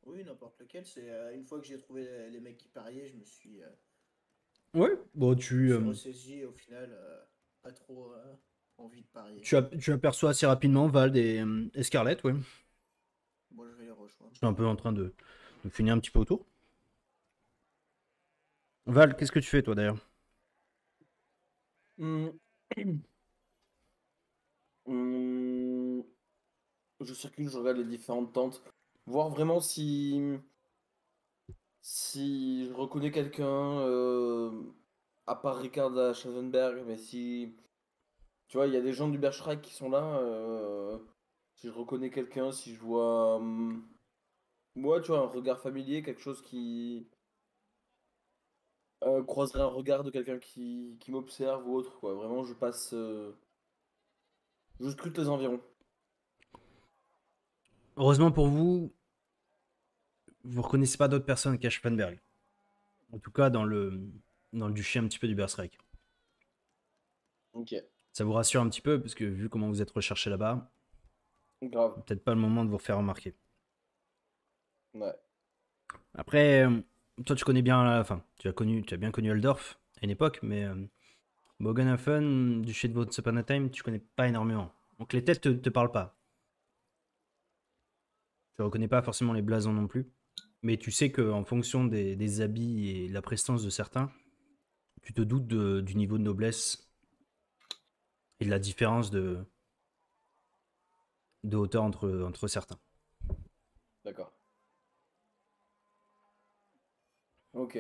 Oui, n'importe lequel. C'est une fois que j'ai trouvé les mecs qui pariaient, je me suis Ouais. Bon, ressaisi au final. Pas trop envie de parier. tu aperçois assez rapidement Vald et Scarlett, ouais. Bon, je vais les rejoindre. Je suis un peu en train de finir un petit peu autour. Val, qu'est-ce que tu fais toi d'ailleurs? Je circule, je regarde les différentes tentes, voir vraiment si je reconnais quelqu'un, à part Ricard à Schellenberg, mais si tu vois, il y a des gens du Bergreich qui sont là, si je reconnais quelqu'un, si je vois, moi, tu vois, un regard familier, quelque chose qui croiserait un regard de quelqu'un qui m'observe ou autre, quoi. Vraiment, je passe, je scrute les environs. Heureusement pour vous, vous reconnaissez pas d'autres personnes qu'à Spannberg. En tout cas, dans le duché un petit peu du Berserk. Ok, Ça vous rassure un petit peu, parce que vu comment vous êtes recherché là-bas, grave, peut-être pas le moment de vous refaire remarquer. ouais. Après, toi tu connais bien, enfin, tu as bien connu Eldorf à une époque, mais Bogenhafen, duché de Votsepanheim, tu connais pas énormément. Donc les têtes te parlent pas. Tu reconnais pas forcément les blasons non plus. Mais tu sais qu'en fonction des habits et de la prestance de certains, tu te doutes du niveau de noblesse et de la différence de hauteur entre certains. D'accord. Ok.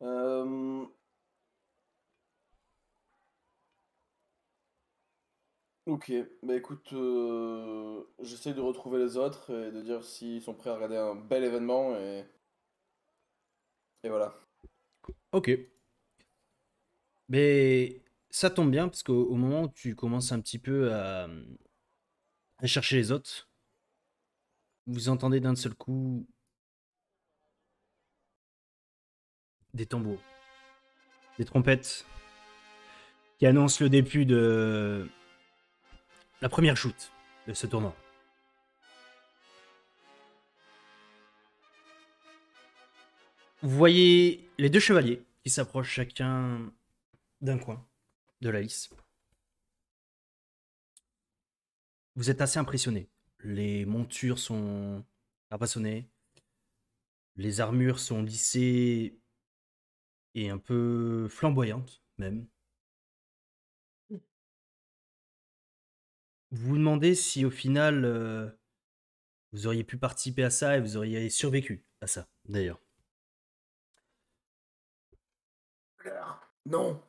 Euh, Ok, bah écoute, j'essaie de retrouver les autres et de dire s'ils sont prêts à regarder un bel événement et voilà. Ok. Mais ça tombe bien parce qu'au moment où tu commences un petit peu à chercher les autres, vous entendez d'un seul coup des tambours, des trompettes qui annoncent le début de la première shoot de ce tournoi. Vous voyez les deux chevaliers qui s'approchent chacun d'un coin de la lice. Vous êtes assez impressionné. Les montures sont rapassonnées, les armures sont lissées et un peu flamboyantes même. Vous vous demandez si au final vous auriez pu participer à ça et vous auriez survécu à ça d'ailleurs. Non!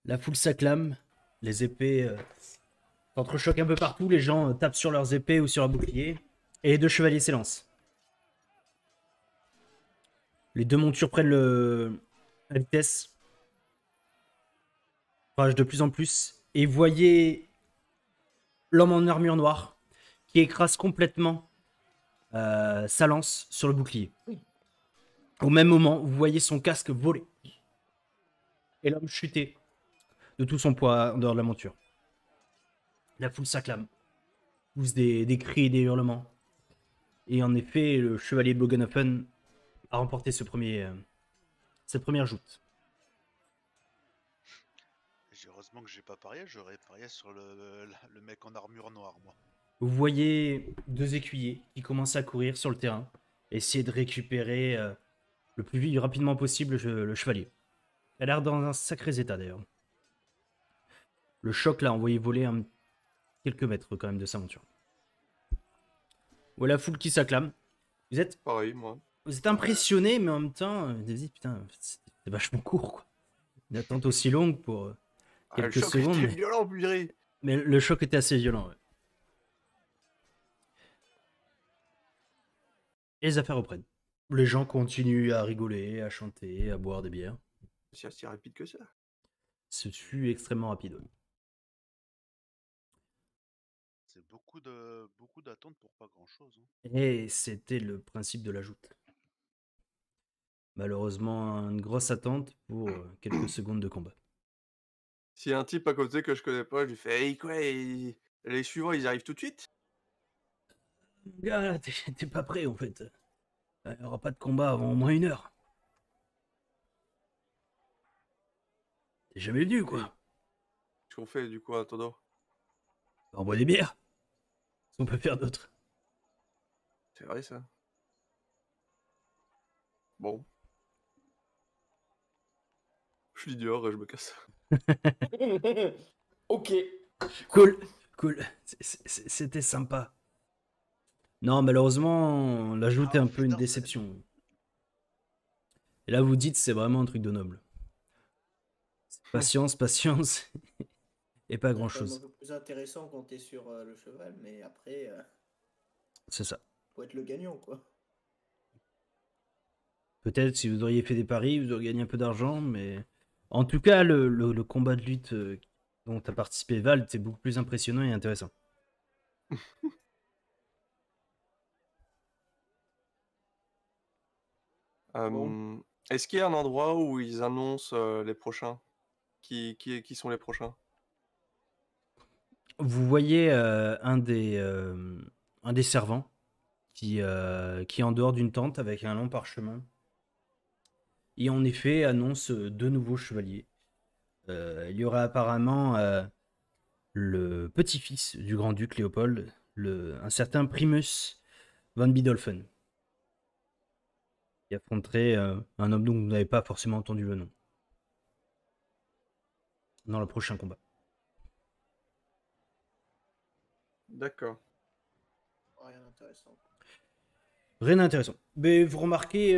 La foule s'acclame, les épées s'entrechoquent un peu partout, les gens tapent sur leurs épées ou sur leurs boucliers et les deux chevaliers s'élancent. Les deux montures prennent la vitesse. rage de plus en plus, et voyez l'homme en armure noire qui écrase complètement sa lance sur le bouclier. Au même moment, vous voyez son casque voler et l'homme chuter de tout son poids en dehors de la monture. La foule s'acclame, pousse des cris et des hurlements. Et en effet, le chevalier de Bogenhofen a remporté cette première joute. Heureusement que j'ai pas parié, j'aurais parié sur le mec en armure noire, moi. Vous voyez 2 écuyers qui commencent à courir sur le terrain, essayer de récupérer le plus rapidement possible le chevalier. Il a l'air dans un sacré état d'ailleurs. Le choc l'a envoyé voler quelques mètres quand même de sa monture. Voilà la foule qui s'acclame. Vous êtes Pareil, moi. impressionné, mais en même temps, vous dites, putain, c'est vachement court, quoi. Une attente aussi longue pour Le quelques choc secondes. était Mais, violent, purée. mais le choc était assez violent, ouais. Et les affaires reprennent. Les gens continuent à rigoler, à chanter, à boire des bières. C'est assez rapide que ça. Ce fut extrêmement rapide. Ouais. C'est beaucoup d'attentes pour pas grand chose. Et c'était le principe de la joute. Malheureusement, une grosse attente pour quelques secondes de combat. S'il y a un type à côté que je connais pas, je lui fais hey, quoi, les suivants, ils arrivent tout de suite? Gars, t'es pas prêt en fait. Il n'y aura pas de combat avant au moins 1 heure. T'es jamais venu, quoi. Qu'est-ce qu'on fait du coup en attendant? On boit des bières. Qu'est-ce qu'on peut faire d'autre? C'est vrai ça. Bon. Je suis dehors et je me casse. Ok. Cool. C'était sympa. Non, malheureusement, la joute est un peu une déception. Et là, vous dites, c'est vraiment un truc de noble. Patience, et pas C'est quand même un grand-chose. peu plus intéressant quand t'es sur le cheval, mais après, C'est ça. faut être le gagnant, quoi. Peut-être si vous auriez fait des paris, vous auriez gagné un peu d'argent, mais... En tout cas, le combat de lutte dont tu as participé, Val, c'est beaucoup plus impressionnant et intéressant. Bon. Est-ce qu'il y a un endroit où ils annoncent les prochains? Qui sont les prochains? Vous voyez un des servants qui est en dehors d'une tente avec un long parchemin. Et en effet, annonce 2 nouveaux chevaliers. Il y aura apparemment le petit-fils du grand-duc Léopold, un certain Primus von Biddulphen, qui affronterait un homme dont vous n'avez pas forcément entendu le nom dans le prochain combat. D'accord. Rien d'intéressant. Rien d'intéressant. Mais vous remarquez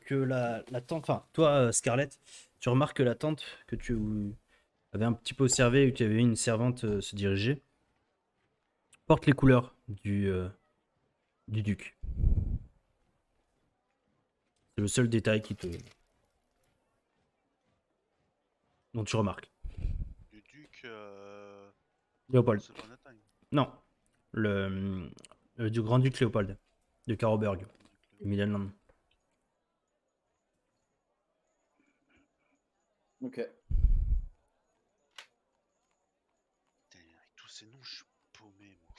que la tente, enfin toi Scarlett, tu remarques que la tente que tu avais un petit peu observée et que tu avais vu une servante se diriger, porte les couleurs du duc. C'est le seul détail dont tu remarques. Du duc. Léopold. C'est Bretagne. Non. Du grand-duc Léopold. De Caroberg. Midland. Ok. Putain, avec tous ces noms, je suis paumé, moi.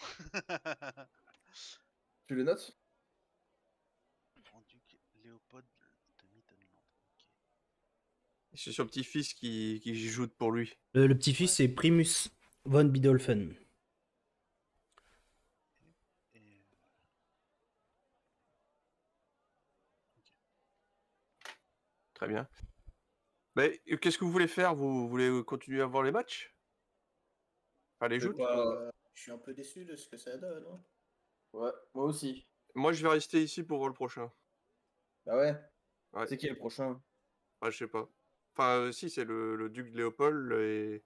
Tu les notes? Grand-duc Léopold de Midland. Ok. C'est son petit-fils qui joute pour lui. Le petit-fils, c'est Primus von Biddulphen. Et Très bien. Mais qu'est-ce que vous voulez faire? Vous voulez continuer à voir les matchs? Enfin, les Je sais joutes? pas. Je suis un peu déçu de ce que ça donne, hein. Ouais, moi aussi. Moi, je vais rester ici pour voir le prochain. Bah ouais. Ouais. C'est qui le prochain? Je sais pas. Enfin, si, c'est le duc Léopold et...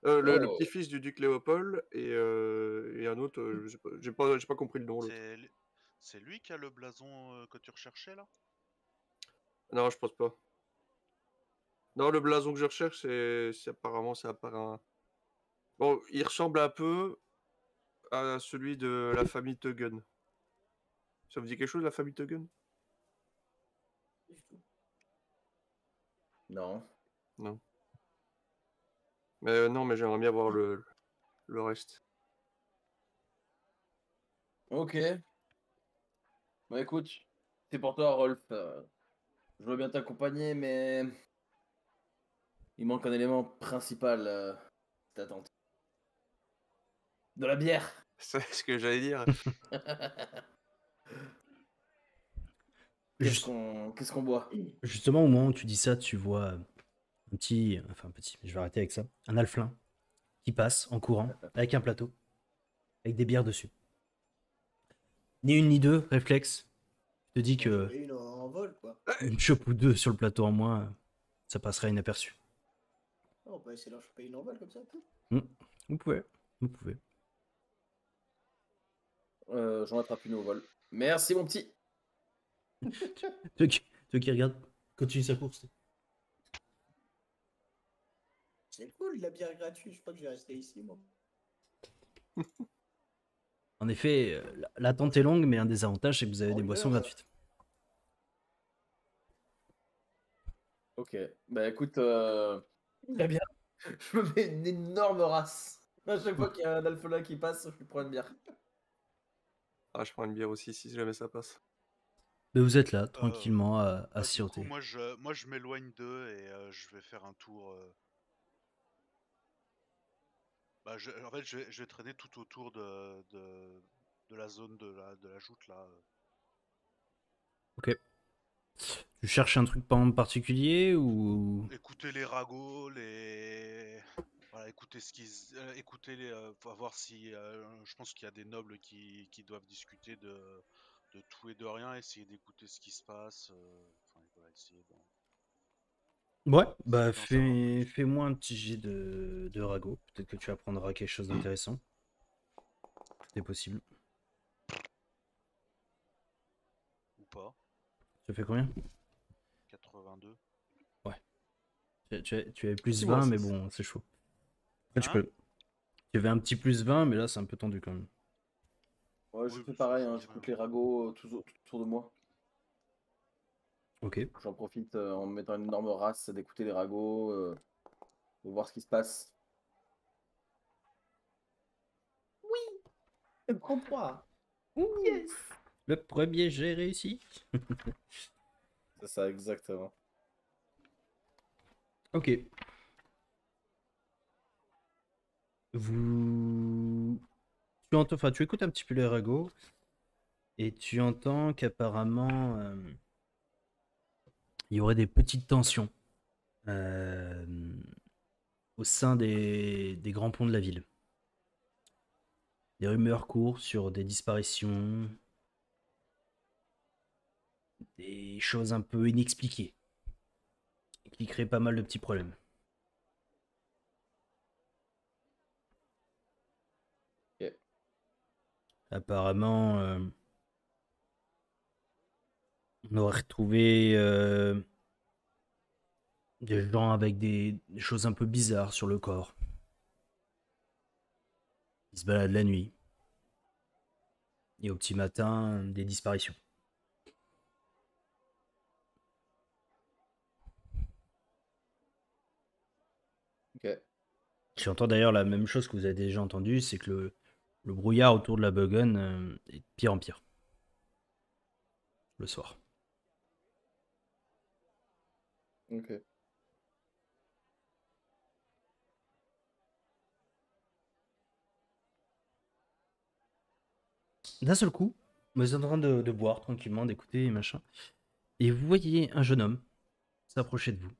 le Oh. petit-fils du duc Léopold et un autre, je sais pas, j'ai pas compris le nom, l'autre. c'est lui qui a le blason que tu recherchais là? Non, je pense pas. Non, le blason que je recherche, apparemment, ça apparaît un... Bon, il ressemble un peu à celui de la famille Tuggen. Ça vous dit quelque chose, la famille Tuggen? Pas du tout. Non. Non. Mais non, mais j'aimerais bien voir le reste. Ok. Bah écoute, c'est pour toi, Rolf. Je veux bien t'accompagner, mais il manque un élément principal cette attente. De la bière. C'est ce que j'allais dire. Juste- Qu'est-ce qu'on boit? Justement, au moment où tu dis ça, tu vois un petit, je vais arrêter avec ça, un alflin qui passe en courant avec un plateau, avec des bières dessus. Ni une ni deux, réflexe. Je te dis que Et une en vol, quoi. une chope ou deux sur le plateau en moins, ça passerait inaperçu. Oh, on peut essayer d'en choper une en vol comme ça. Vous pouvez, vous pouvez. J'en attrape une au vol. Merci, mon petit. Toi qui regarde, continue sa course. C'est cool, la bière gratuite. Je crois que je vais rester ici, moi. En effet, l'attente est longue, mais un des avantages, c'est que vous avez En des une boissons heure. gratuites. Ok. Bah écoute, très bien. Je me mets une énorme race. À chaque fois qu'il y a un alphelin qui passe, je lui prends une bière. Ah, je prends une bière aussi, si jamais ça passe. Mais vous êtes là, tranquillement, à Du coup, siroter. moi je m'éloigne d'eux et je vais faire un tour. En fait, je vais traîner tout autour de la zone de la joute là. Ok. Tu cherches un truc en particulier ou... Écouter les ragots, voilà, écouter écouter voir si je pense qu'il y a des nobles qui doivent discuter de tout et de rien, essayer d'écouter ce qui se passe. Enfin, voilà, essayer Ouais, bah d'en savoir plus. fais-moi un petit jet de ragot. Peut-être que tu apprendras quelque chose d'intéressant. C'est possible. Ou pas. Tu fais combien? 82. Tu avais plus Si, 20, moi, mais c'est- bon, c'est chaud. Après, tu Hein? peux. Tu avais un petit plus 20, mais là, c'est un peu tendu quand même. Ouais, je Oui, fais ça pareil, me hein, dit j'écoute rien. les ragots tout autour de moi. Ok. J'en profite en me mettant une énorme race d'écouter les ragots, de voir ce qui se passe. 33. Yes. Le premier jet réussi. C'est ça, exactement. Ok. Tu écoutes un petit peu les ragots et tu entends qu'apparemment il y aurait des petites tensions euh, au sein des grands ponts de la ville. Des rumeurs courent sur des disparitions, des choses un peu inexpliquées qui créent pas mal de petits problèmes. Ok. Apparemment, on aurait retrouvé des gens avec des choses un peu bizarres sur le corps. Ils se baladent la nuit. Et au petit matin, des disparitions. Ok. J'entends d'ailleurs la même chose que vous avez déjà entendu, c'est que le brouillard autour de la Bogun est de pire en pire. Le soir. Ok. D'un seul coup, vous êtes en train de boire tranquillement, d'écouter, machin. Et vous voyez un jeune homme s'approcher de vous.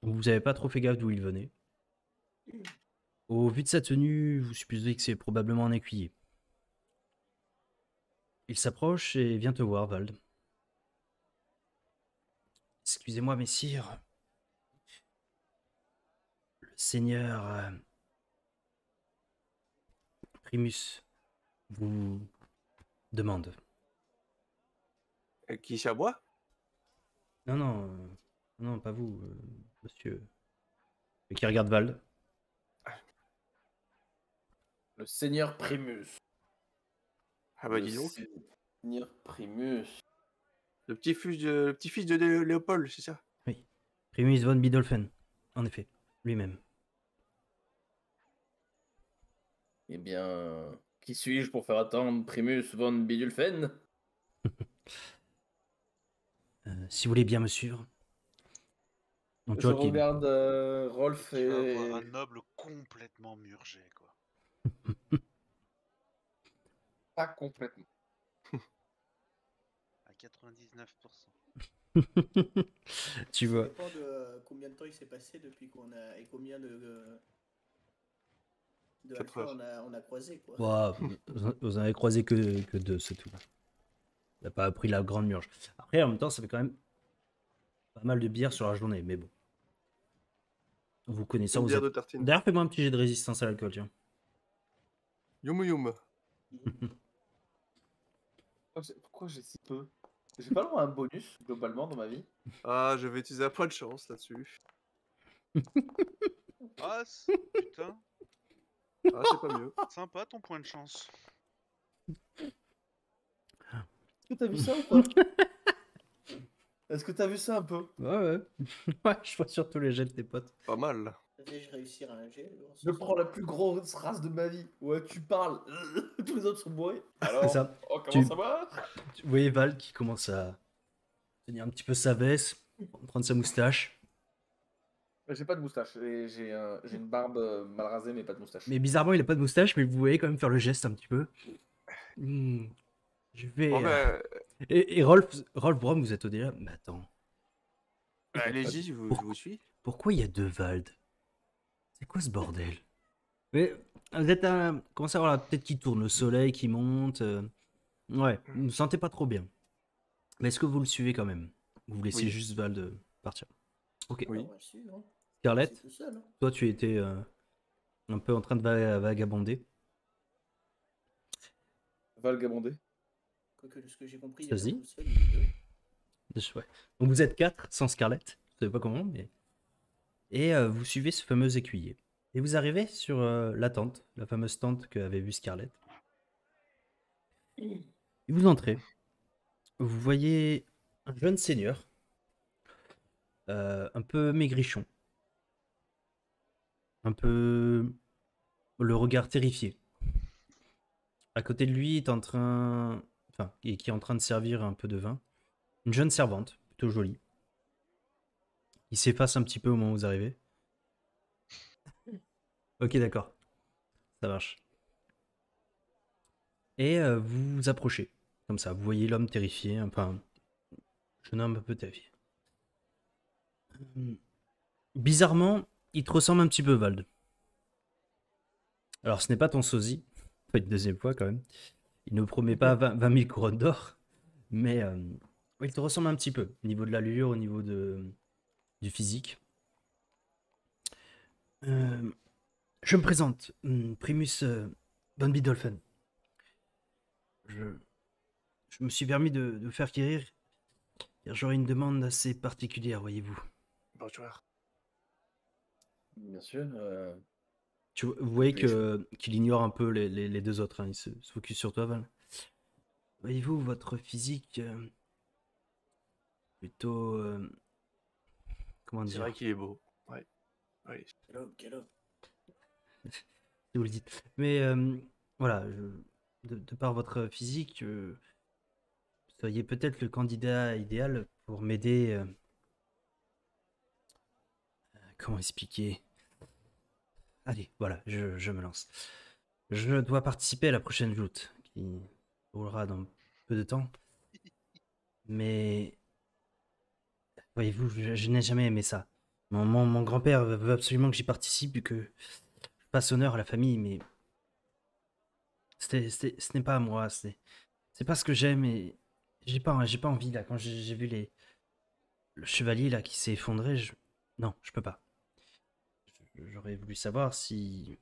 Vous n'avez pas trop fait gaffe d'où il venait. Au vu de sa tenue, vous supposez que c'est probablement un écuyer. Il s'approche et vient te voir, Vald. Excusez-moi, messire. Le seigneur Primus vous demande. Qui ça boit? Non, non. Non, pas vous, monsieur. Et qui regarde Vald. Le seigneur Primus. Ah bah Le dis donc. Seigneur Primus. Le petit-fils de Léopold, c'est ça? Oui. Primus von Biddulph, en effet, lui-même. Eh bien, qui suis-je pour faire attendre Primus von Biddulph? Si vous voulez bien me suivre. Donc, tu Je vois qu'il... regarde Rolf Tu vas avoir un et... noble complètement murgé, quoi. Pas complètement. À 99%. Tu Ça vois. dépend de combien de temps il s'est passé depuis qu'on a. Et combien de 4 halflings heures. on a croisé, quoi. Ouah, vous en avez croisé que deux, c'est tout. Il n'a pas appris la grande murge. Après, en même temps, ça fait quand même pas mal de bière sur la journée, mais bon. Vous connaissez, Une vous bière êtes... de tartine. D'ailleurs, fais-moi un petit jet de résistance à l'alcool, tiens. Youm youm. Pourquoi j'ai si peu? J'ai pas le droit à un bonus, globalement, dans ma vie. Ah, je vais utiliser un point de chance là-dessus. Ah, putain, Ah, c'est pas mieux. sympa ton point de chance. Est-ce que t'as vu ça ou pas? Est-ce que t'as vu ça un peu? Ouais, ouais. Ouais, je vois surtout les jets de tes potes. Pas mal. Vais-je réussir un jet alors, Je prends la plus grosse race de ma vie. Ouais, tu parles. Tous les autres sont bourrés. Alors, ça. oh, comment Tu- ça va? Vous voyez Val qui commence à tenir un petit peu sa veste, prendre sa moustache. J'ai pas de moustache. J'ai une barbe mal rasée, mais pas de moustache. Mais bizarrement, il a pas de moustache, mais vous voyez quand même faire le geste un petit peu. Je vais... Bon ben, Et Rolf Brom, vous êtes au délire. Mais attends, allez-y, je vous suis. pourquoi il y a deux Vald? C'est quoi ce bordel? Mais vous êtes un... Comment ça, voilà, peut-être qu'il tourne, le soleil qui monte. Ouais, vous ne sentez pas trop bien. Mais est-ce que vous le suivez quand même? Vous laissez Oui. juste Vald partir. Ok. Oui. On va le suivre, hein. Scarlett, C'est tout seul, hein. toi tu étais un peu en train de vagabonder. Valgabondé. Quoique, de ce que j'ai compris, il est Vas-y. pas tout seul, il est deux. Ouais. Donc vous êtes 4 sans Scarlett. Je savez pas comment, mais... Et vous suivez ce fameux écuyer. Et vous arrivez sur la tente, la fameuse tente qu'avait vue Scarlett. Et vous entrez. Vous voyez un jeune seigneur, un peu maigrichon, un peu le regard terrifié. À côté de lui est en train, enfin, et qui est en train de servir un peu de vin, une jeune servante, plutôt jolie. Il s'efface un petit peu au moment où vous arrivez. Ok, d'accord, ça marche. Et vous vous approchez, comme ça. Vous voyez l'homme terrifié, enfin, un jeune homme un peu terrifié. Bizarrement, il te ressemble un petit peu, Vald. Alors, ce n'est pas ton sosie, pas une deuxième fois quand même. Il ne promet pas 20 000 couronnes d'or, mais il te ressemble un petit peu, au niveau de l'allure, au niveau du physique. Je me présente, Primus von Biddulph. Je me suis permis de vous faire quérir, car j'aurais une demande assez particulière, voyez-vous. Bonjour. Bien sûr. Vous voyez qu'il ignore un peu les deux autres, hein. Il se focus sur toi, Val. Voyez-vous, votre physique, plutôt... comment C'est dire? vrai qu'il est beau. Ouais. Oui. Quel homme. Si vous le dites. Mais voilà, de par votre physique, vous seriez peut-être le candidat idéal pour m'aider. Comment expliquer? Allez, voilà, je me lance. Je dois participer à la prochaine joute, qui roulera dans peu de temps. Mais voyez-vous, je n'ai jamais aimé ça. Mon grand-père veut absolument que j'y participe et que je fasse honneur à la famille, mais ce n'est pas à moi, c'est pas ce que j'aime et j'ai pas envie là. Quand j'ai vu le chevalier là qui s'est effondré, non, je peux pas. J'aurais voulu savoir si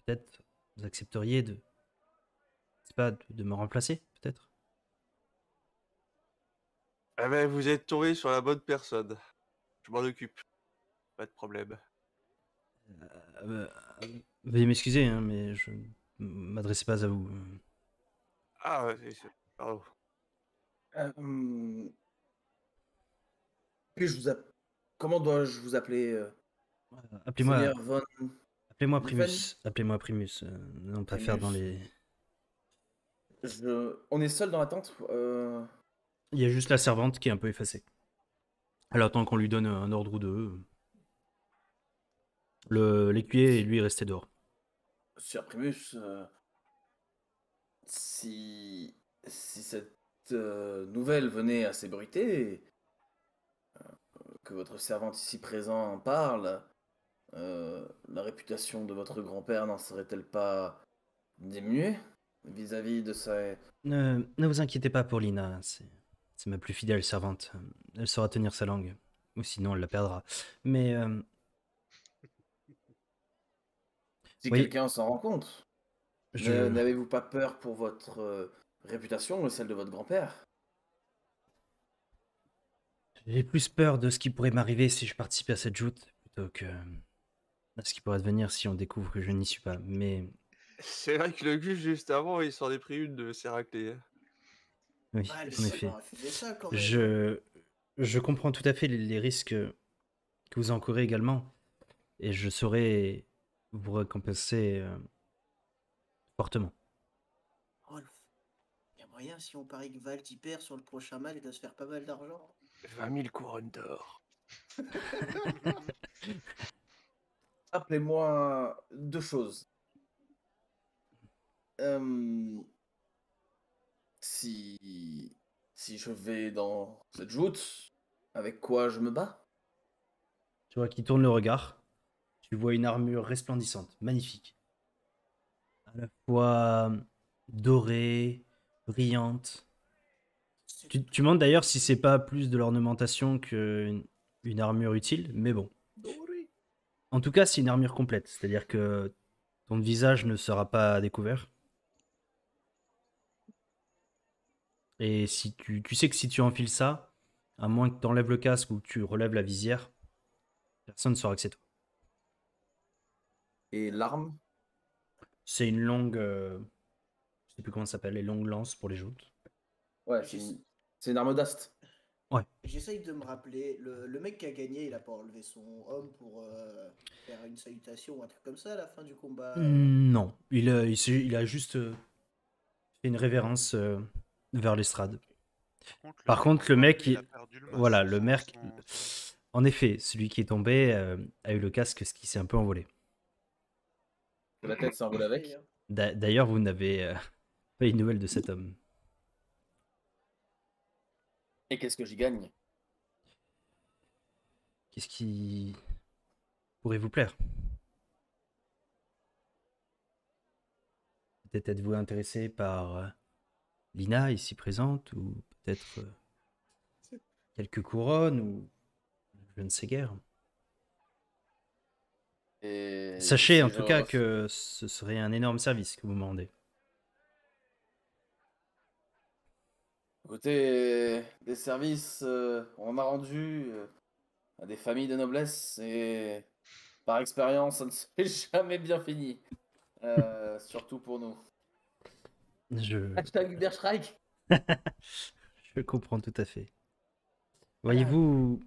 peut-être vous accepteriez de me remplacer, peut-être. Ah ben, vous êtes tombé sur la bonne personne. Je m'en occupe. Pas de problème. Euh, Veuillez m'excuser, hein, mais je ne m'adressais pas à vous. Ah, pardon. Puis-je vous app- Comment dois-je vous appeler, Appelez-moi Seigneur Von appelez-moi Liefeld? Primus. Appelez-moi Primus. Non pas faire dans Primus. les. On est seul dans la tente. Il y a juste la servante qui est un peu effacée. Elle attend qu'on lui donne un ordre ou deux. L'écuyer, lui, est resté dehors. Sir Primus, si cette nouvelle venait à s'ébruiter, que votre servante ici présent en parle, la réputation de votre grand-père n'en serait-elle pas diminuée vis-à-vis de sa... Ne vous inquiétez pas pour Lina. C'est ma plus fidèle servante. Elle saura tenir sa langue. Ou sinon, elle la perdra. Mais, Si oui, quelqu'un s'en rend compte, je. n'avez-vous pas peur pour votre réputation et celle de votre grand-père? J'ai plus peur de ce qui pourrait m'arriver si je participais à cette joute plutôt que à ce qui pourrait advenir si on découvre que je n'y suis pas. Mais C'est vrai que le Gus, juste avant, il s'en est pris une de Séraclée. Hein. oui, Ah, elle en va effet. pas refuser ça quand même. Je comprends tout à fait les risques que vous encourez également. Et je saurais vous récompenser fortement. Oh, y a moyen si on parie que Valt y perd sur le prochain match de se faire pas mal d'argent. 20 000 couronnes d'or. Rappelez-moi deux choses. Euh, si je vais dans cette joute, avec quoi je me bats? Tu vois qu'il tourne le regard. Tu vois une armure resplendissante, magnifique. À la fois dorée, brillante. Tu demandes d'ailleurs si c'est pas plus de l'ornementation qu'une armure utile, mais bon. Doré. En tout cas, c'est une armure complète, c'est-à-dire que ton visage ne sera pas découvert. Et si tu sais que si tu enfiles ça, à moins que tu enlèves le casque ou que tu relèves la visière, personne ne saura que c'est toi. Et l'arme? C'est une longue. Je sais plus comment ça s'appelle, les longues lances pour les joutes. Ouais, J'essa- c'est une arme d'ast. J'essaye de me rappeler, le mec qui a gagné, il a pas enlevé son homme pour faire une salutation ou un truc comme ça à la fin du combat. Non, il a juste fait une révérence vers l'estrade. Par contre, le mec, il a perdu le masque, voilà, le son- mec, son- en effet, celui qui est tombé a eu le casque, ce qui s'est un peu envolé. La tête s'envole avec. Hein. D'ailleurs, vous n'avez pas eu de nouvelles de cet homme. Et qu'est-ce que j'y gagne? Qu'est-ce qui pourrait vous plaire? Peut-être êtes-vous intéressé par Lina ici présente, ou peut-être quelques couronnes, ou je ne sais guère. Et Sachez si en je tout cas ref- que ce serait un énorme service que vous me rendez. Écoutez, des services, on a rendu à des familles de noblesse et par expérience, ça ne s'est jamais bien fini. Surtout pour nous. Je, Hashtag Uberstrike. je comprends tout à fait. Voyez-vous,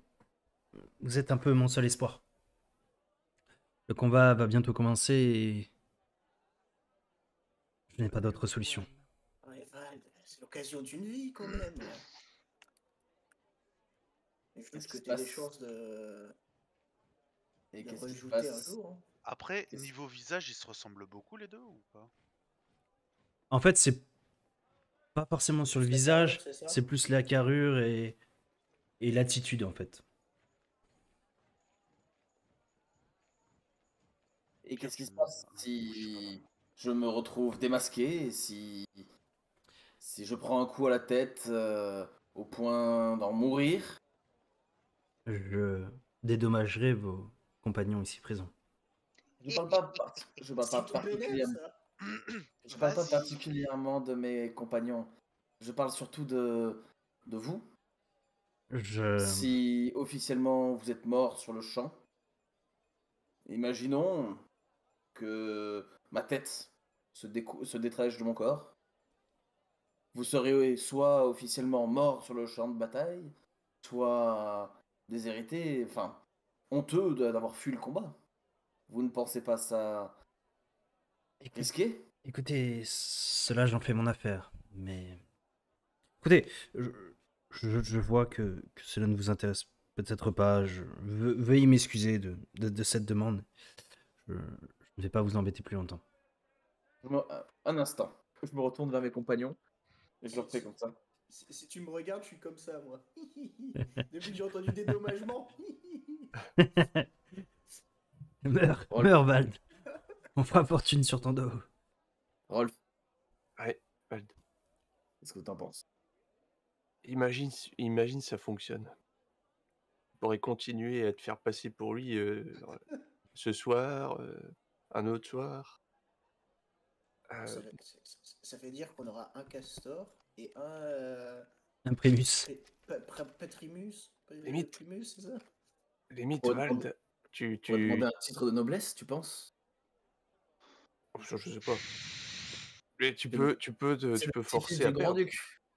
vous êtes un peu mon seul espoir. Le combat va bientôt commencer et je n'ai pas d'autre solution. Ouais, Val, c'est l'occasion d'une vie quand même. Et je doute Qu'est-ce que qui se tu aies des passe? chances Et de qu'est-ce qui se rejouter un passe? jour. Hein. Après, Qu'est-ce- niveau visage, ils se ressemblent beaucoup les deux ou pas? En fait, c'est pas forcément sur le Plus la carrure, visage, c'est ça c'est plus la carrure et l'attitude en fait. Et Tiens, qu'est-ce qui tu se me- passe si je me retrouve démasqué, et si je prends un coup à la tête au point d'en mourir? Je dédommagerai vos compagnons ici présents. Je parle pas, je parle pas C'est tout bénef, particulièrement. ça. Je parle pas Vas-y. particulièrement de mes compagnons. Je parle surtout de vous. Si officiellement vous êtes mort sur le champ, imaginons que ma tête se détache de mon corps. Vous serez soit officiellement mort sur le champ de bataille, soit déshérité, enfin, honteux d'avoir fui le combat. Vous ne pensez pas ça risqué? Écoutez, cela j'en fais mon affaire, mais... Écoutez, je vois que cela ne vous intéresse peut-être pas. Veuillez m'excuser de cette demande. Je ne vais pas vous embêter plus longtemps. Un instant. Je me retourne vers mes compagnons et je leur fais comme ça. Si tu me regardes, je suis comme ça, moi. Depuis que j'ai entendu dédommagement. Meurs, Vald. On fera fortune sur ton dos. Rolf, Ouais, Vald. qu'est-ce que t'en penses? Imagine ça fonctionne. Tu pourrais continuer à te faire passer pour lui ce soir, un autre soir. Ça fait dire qu'on aura un castor et un. Un Primus. Patrimus. Limite. Primus, c'est ça? Limite, On va Vald, demander- tu... On va demander un titre de noblesse, tu penses? Je sais pas. Mais tu C'est peux le petit-fils forcer du à perdre. grand-duc.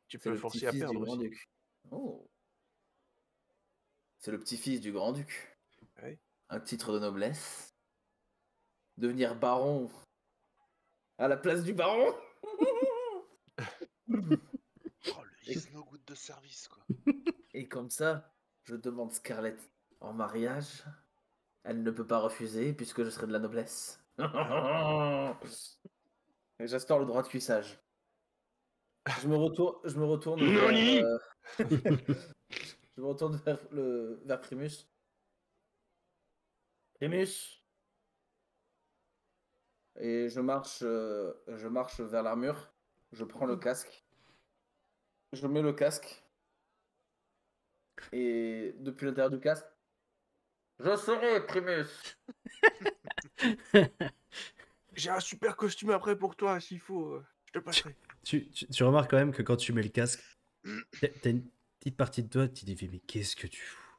Tu C'est peux le forcer à petit-fils du perdre aussi. grand-duc. Oh. C'est le petit-fils du grand-duc. Ouais. Un titre de noblesse. Devenir baron à la place du baron. Oh, le is no good de service, quoi. Et comme ça, je demande Scarlett en mariage. Elle ne peut pas refuser puisque je serai de la noblesse. Et j'instaure le droit de cuissage. Je me retourne vers, je me retourne vers Primus. Primus. Et je marche vers l'armure. Je prends le casque. Je mets le casque. Et depuis l'intérieur du casque, je serai Primus. J'ai un super costume après pour toi, s'il faut. Je te passerai. Tu remarques quand même que quand tu mets le casque, t'as une petite partie de toi qui te dit mais qu'est-ce que tu fous?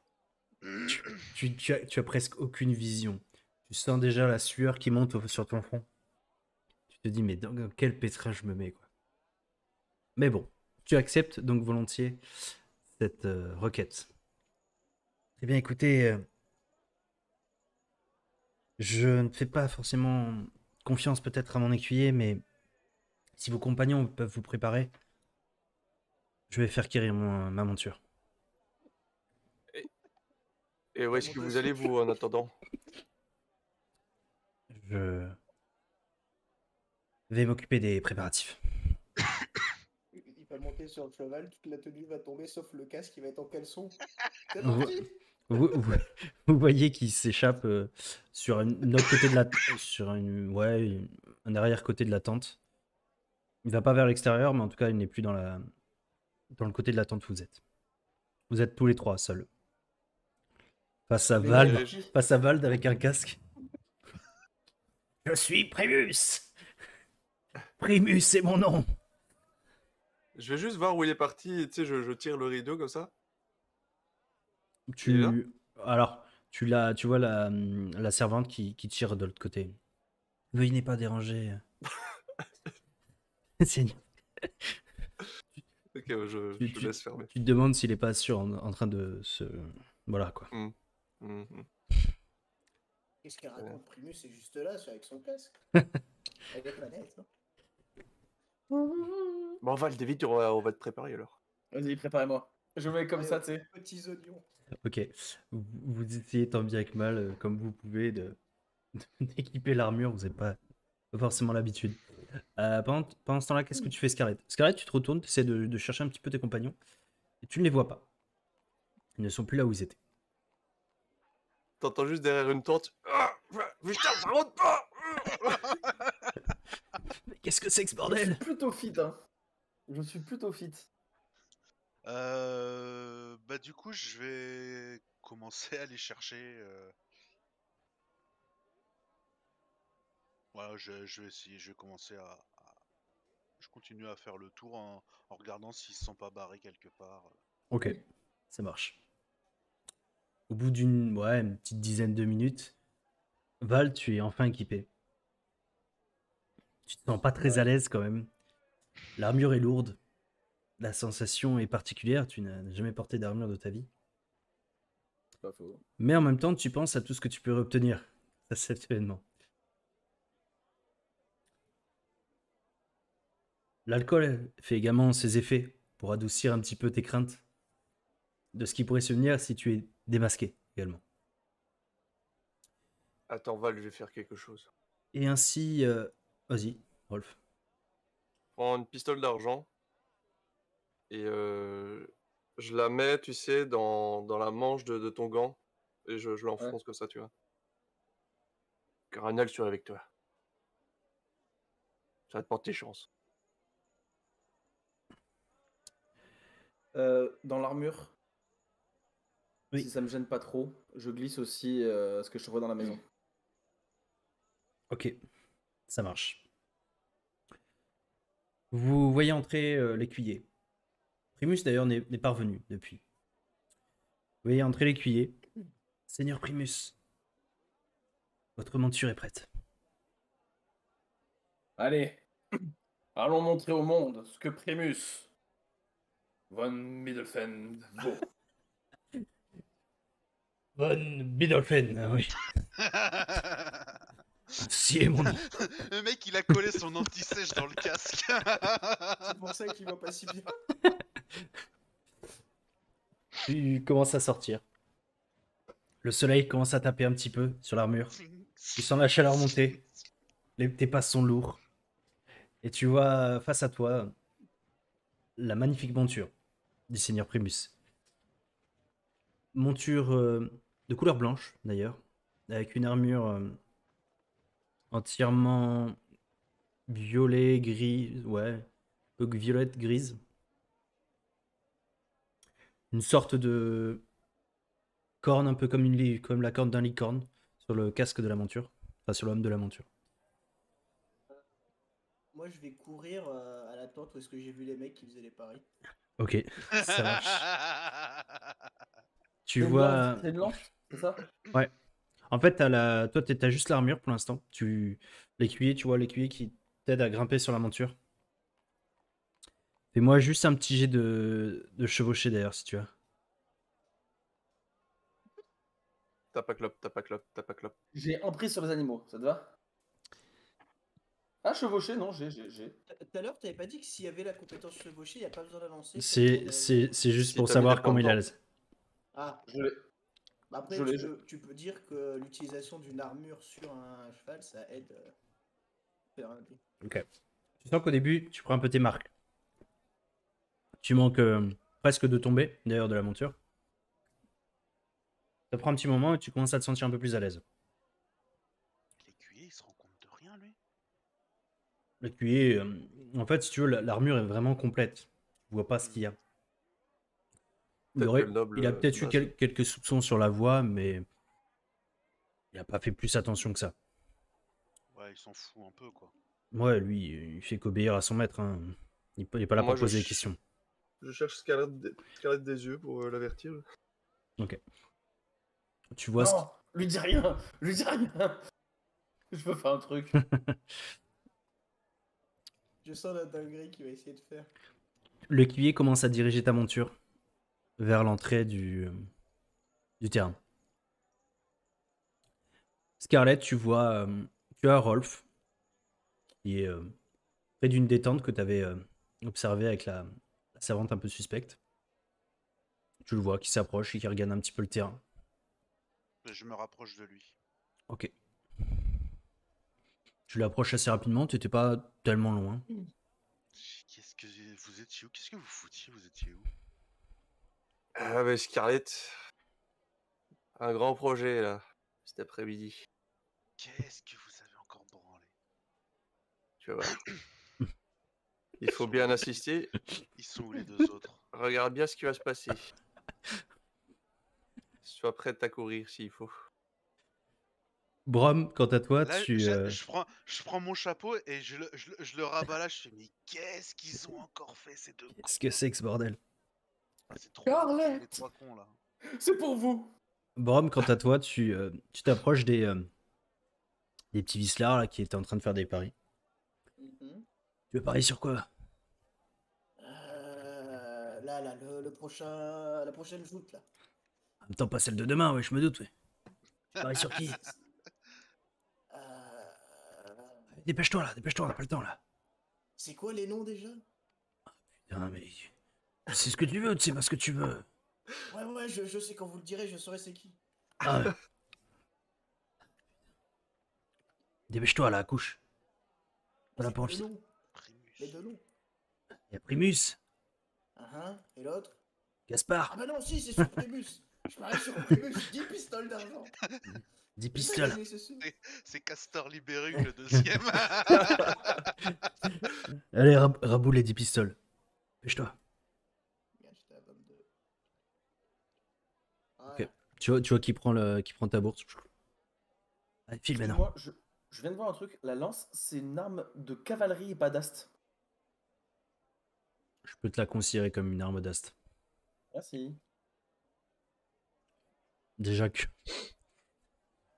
Tu as presque aucune vision. Tu sens déjà la sueur qui monte sur ton front. Tu te dis mais dans quel pétrin je me mets quoi. Mais bon, tu acceptes donc volontiers cette requête. Eh bien écoutez, je ne fais pas forcément confiance peut-être à mon écuyer, mais si vos compagnons peuvent vous préparer, je vais faire quérir ma monture. Et où est-ce que vous allez, vous, en attendant? Je vais m'occuper des préparatifs. Il va monter sur le cheval, toute la tenue va tomber sauf le casque qui va être en caleçon. C'est Vous- parti. Vous voyez qu'il s'échappe sur un autre côté de la sur un arrière-côté de la tente. Il va pas vers l'extérieur, mais en tout cas, il n'est plus dans le côté de la tente où vous êtes. Vous êtes tous les trois seuls. Face à Vald avec un casque. Je suis Primus. Primus, c'est mon nom. Je vais juste voir où il est parti. Tu sais, je tire le rideau comme ça. Il est là Alors, tu vois la servante qui tire de l'autre côté. Veuillez n'est pas déranger. Seigneur. Ok, je laisse fermer. Tu te demandes s'il est pas sûr en train de se... Voilà, quoi. Mhm. Qu'est-ce qu'il raconte Primus? C'est juste là, c'est avec son casque. Avec la net. Hein. Bon, Val, vite, on va te préparer alors. Vas-y, préparez-moi. Je mets comme Allez, ça, tu sais. Petits oignons. Ok. Vous essayez tant bien que mal, comme vous pouvez, d'équiper l'armure. Vous n'avez pas forcément l'habitude. Pendant ce temps-là, qu'est-ce que tu fais, Scarlett? Scarlett, tu te retournes, tu essaies de chercher un petit peu tes compagnons. Et tu ne les vois pas. Ils ne sont plus là où ils étaient. T'entends juste derrière une tente. Ah, putain, ça rentre pas. Mais qu'est-ce que c'est que ce Je suis bordel? plutôt fit, hein. Je suis plutôt fit. Bah du coup, je vais commencer à aller chercher. Voilà, je vais essayer, je vais commencer je continue à faire le tour en regardant s'ils se sont pas barrés quelque part. Ok. Ça marche. Au bout d'une une petite dizaine de minutes, Val, tu es enfin équipé. Tu te sens pas très à Ouais. l'aise quand même. L'armure est lourde. La sensation est particulière. Tu n'as jamais porté d'armure de ta vie. C'est pas faux. Mais en même temps, tu penses à tout ce que tu peux obtenir à cet événement. L'alcool fait également ses effets pour adoucir un petit peu tes craintes de ce qui pourrait se venir si tu es démasqué également. Attends, Val, je vais faire quelque chose. Et ainsi, vas-y, Rolf. Prends une pistole d'argent et je la mets, tu sais, dans la manche de ton gant et je l'enfonce comme ça, tu vois. Caranel, je suis avec toi. Ça va te porter chance. Dans l'armure, Oui. si ça me gêne pas trop, je glisse aussi ce que je trouve dans la maison. Ok, ça marche. Vous voyez entrer l'écuyer. Primus d'ailleurs n'est pas revenu depuis. Vous voyez entrer l'écuyer. Seigneur Primus, votre monture est prête. Allez, allons montrer au monde ce que Primus von Middelfen vaut. Von Bidolfen, oui. Si est mon nom. Le mec, il a collé son anti-sèche dans le casque. C'est pour ça qu'il va pas si bien. Tu commences à sortir. Le soleil commence à taper un petit peu sur l'armure. Tu sens la chaleur monter. Tes pas sont lourds. Et tu vois face à toi la magnifique monture du Seigneur Primus. Monture de couleur blanche d'ailleurs, avec une armure entièrement violet, gris, ouais, peu violette, grise. Une sorte de corne, un peu comme la corne d'un licorne, sur le casque de la monture, enfin sur l'homme de la monture. Moi, je vais courir à la tente où est-ce que j'ai vu les mecs qui faisaient les paris. Ok, ça marche. Tu C'est vois. blanche, c'est ça? Ouais. En fait, toi, t'as juste l'armure pour l'instant. L'écuyer, tu vois, l'écuyer qui t'aide à grimper sur la monture. Fais-moi juste un petit jet de chevaucher d'ailleurs, si tu as. T'as pas clope. J'ai un prix sur les animaux, ça te va? Ah, chevaucher, non, j'ai. Tout à l'heure, t'avais pas dit que s'il y avait la compétence chevauchée, il n'y a pas besoin de la lancer. C'est juste Si pour t'as mis savoir des comment il points est à de l'aise. Ah, Je l'ai. bah après, Je l'ai, tu peux dire que l'utilisation d'une armure sur un cheval, ça aide à faire un dé. Ok. Tu sens qu'au début, tu prends un peu tes marques. Tu manques presque de tomber, d'ailleurs, de la monture. Ça prend un petit moment et tu commences à te sentir un peu plus à l'aise. L'écuyer, il se rend compte de rien, lui. L'écuyer, en fait, si tu veux, l'armure est vraiment complète. Tu vois pas ce qu'il y a. Peut-être que le noble, Il a peut-être eu vas-y. quelques soupçons sur la voie, mais il n'a pas fait plus attention que ça. Ouais, il s'en fout un peu, quoi. Ouais, lui, il fait qu'obéir à son maître. Hein. Il n'est pas là Moi, pour poser des questions. Je cherche Scarlett des yeux pour l'avertir. Ok. Tu vois Non, lui dis rien, lui dis rien. Je veux faire un truc. Je sens la dinguerie qu'il va essayer de faire. l'écuyer commence à diriger ta monture vers l'entrée du terrain. Scarlett, tu as Rolf qui est près d'une détente que tu avais observée avec la servante un peu suspecte. Tu le vois qui s'approche et qui regarde un petit peu le terrain. Je me rapproche de lui. Ok. Tu l'approches assez rapidement, tu n'étais pas tellement loin. Qu'est-ce que vous étiez où? Qu'est-ce que vous foutiez? Vous étiez où? Ah mais Scarlett, un grand projet là, cet après-midi. Qu'est-ce que vous avez encore branlé? Tu vois. Il faut bien assister. Ils sont où les deux autres? Regarde bien ce qui va se passer. Sois prête à courir s'il faut. Brom, quant à toi, Là, tu... je prends mon chapeau et je le rabats là. Je fais, mais qu'est-ce qu'ils ont encore fait ces deux cons? Qu'est-ce que c'est que ce bordel? Ah, c'est trop Scarlett les 3 cons là. C'est pour vous. Brom, quant à toi, tu t'approches des petits vislards là, qui étaient en train de faire des paris. Mhm. Tu veux parier sur quoi? Là, la prochaine joute, là. En même temps, pas celle de demain, ouais, je me doute, ouais. Tu paries sur qui? Euh, Dépêche-toi là, dépêche-toi, on n'a pas le temps là. C'est quoi les noms déjà? Putain, mais c'est ce que tu veux, tu sais pas ce que tu veux. Ouais, je sais, quand vous le direz, je saurai c'est qui. Ah ouais. Dépêche-toi là, couche. Pas là C'est pour les le deux noms. Les Primus. deux noms. Il y a Primus, Et l'autre? Gaspard, Ah bah non, si, c'est sur Primus. Je parie sur Primus, 10 pistoles d'argent. 10 Mais ça, pistoles. gagné, c'est sûr. C'est Castor Libérug le deuxième. Allez, raboule les 10 pistoles. Dépêche-toi. Merde, j'étais à 22. Ok. Voilà. Tu vois qui prend ta bourse. Allez, file maintenant. Moi, je viens de voir un truc. La lance, c'est une arme de cavalerie et pas d'ast. Je peux te la considérer comme une arme d'ast. Merci. Déjà que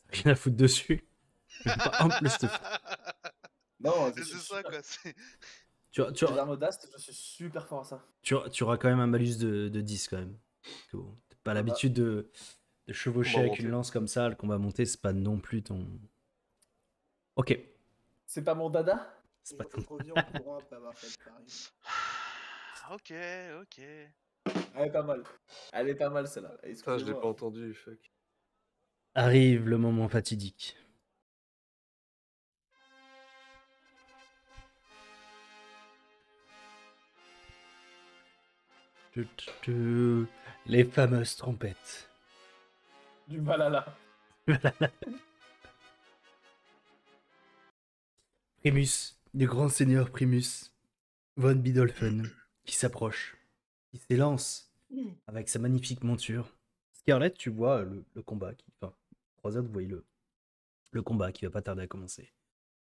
rien à foutre dessus. Je peux pas en plus te Non, C'est ça quoi. C'est- Les armes d'ast, je suis super fort à ça. tu auras quand même un malus de 10 quand même. T'as pas l'habitude de chevaucher Combat avec une monté. lance comme ça. Le combat monté, c'est pas non plus ton. Ok. C'est pas mon dada? C'est pas Je ton. reviens au courant après avoir fait le pari. Ok, ok. Elle est pas mal. Elle est pas mal celle-là. Ça, je l'ai Excusez-moi. pas entendu, fuck. Arrive le moment fatidique. Les fameuses trompettes. Du Valhalla. Primus, le grand seigneur Primus von Bidolfen, qui s'approche, qui s'élance avec sa magnifique monture. Scarlett, tu vois le combat, enfin, Croisade, vous voyez le combat qui va pas tarder à commencer.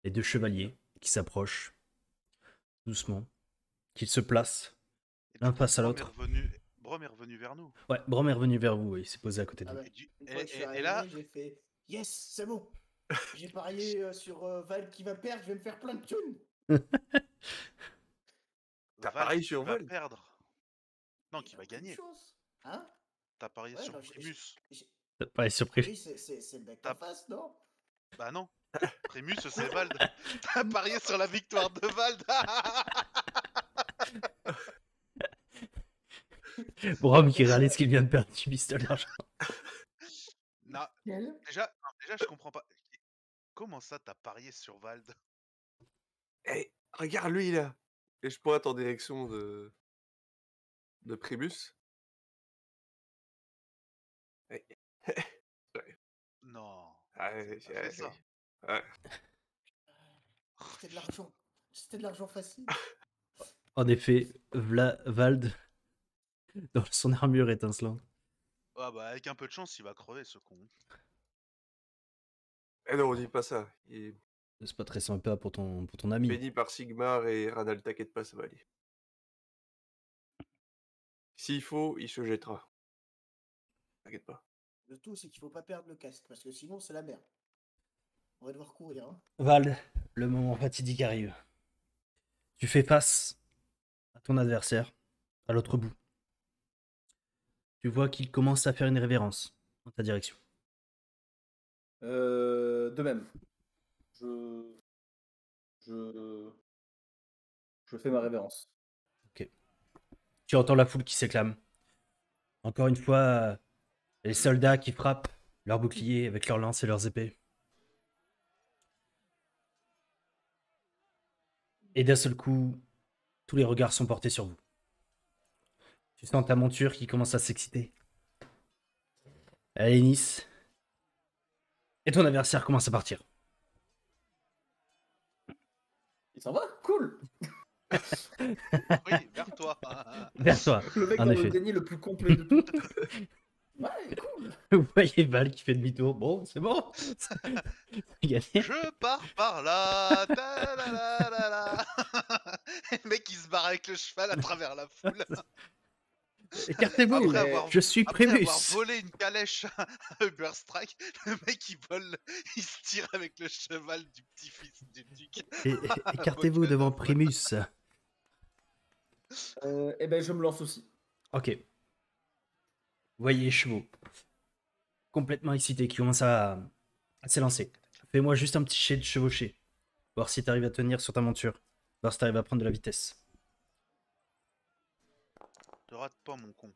Les deux chevaliers qui s'approchent doucement, qui se placent Et l'un du coup, face à Brom l'autre. Brom est revenu vers nous. Ouais, Brom est revenu vers vous, et il s'est posé à côté de Ah vous. ouais. Et, du- Une fois que je suis et arrivé, là, j'ai fait yes, c'est bon. J'ai parié sur Val qui va perdre, je vais me faire plein de thunes. T'as Val parié qui sur va Val? perdre. Non, Il qui y a va aucune gagner. chance. Hein? T'as parié Ouais, sur non, Primus. T'as pas été surpris. Oui, c'est le mec T'as- en face, non? Bah non. Primus, c'est Vald. T'as parié sur la victoire de Vald. Brom qui réalise qu'il vient de perdre 10 pistoles d'argent. Non, déjà, je comprends pas. Comment ça, t'as parié sur Vald? Eh, regarde lui là. Et je pointe en direction de Primus. Eh, Non. ah, T'as fait ça. C'était de l'argent. C'était de l'argent facile. En effet, Vald, dans son armure étincelante. Ah bah avec un peu de chance, il va crever ce con. Eh non, on dit pas ça. Il est C'est pas très sympa pour ton ami. béni par Sigmar et Ranal, t'inquiète pas, ça va aller. S'il faut, il se jettera. T'inquiète pas. Le tout, c'est qu'il faut pas perdre le casque, parce que sinon, c'est la merde. On va devoir courir, hein. Vald, le moment fatidique arrive. Tu fais face à ton adversaire, à l'autre bout. Tu vois qu'il commence à faire une révérence en ta direction. De même. Je fais ma révérence. Tu entends la foule qui s'éclame. Encore une fois, les soldats qui frappent leurs boucliers avec leurs lances et leurs épées. Et d'un seul coup, tous les regards sont portés sur vous. Tu sens ta monture qui commence à s'exciter. Elle hennisse. Et ton adversaire commence à partir. Il s'en va? Cool! Oui, vers toi. Vers toi, Le mec en dans effet. le déni le plus complet de tout. Ouais, cool! Vous voyez Val qui fait demi-tour. Bon, c'est bon. Gagné. Je pars par là. Ta la la la la. Et le mec il se barre avec le cheval à travers la foule. Écartez-vous, Après je suis Après avoir Primus. volé une calèche à Uber Strike, le mec il se tire avec le cheval du petit-fils du duc. Écartez-vous devant Primus. Eh ben, je me lance aussi. Ok. Voyez les chevaux. Complètement excités, qui commencent à s'élancer. Fais-moi juste un petit jet de chevaucher. Voir si t'arrives à tenir sur ta monture. Voir si t'arrives à prendre de la vitesse. Te rate pas, mon con.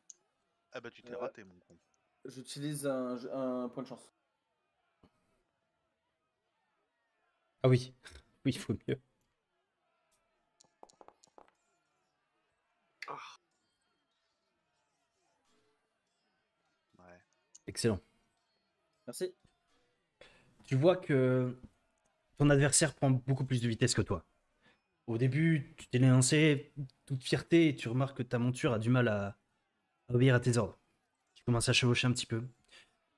Ah bah tu t'es raté, mon con. J'utilise un point de chance. Ah oui. Oui, il faut mieux. Ouais. Excellent. Merci. Tu vois que ton adversaire prend beaucoup plus de vitesse que toi. Au début, tu t'es lancé toute fierté et tu remarques que ta monture a du mal à obéir à tes ordres. Tu commences à chevaucher un petit peu.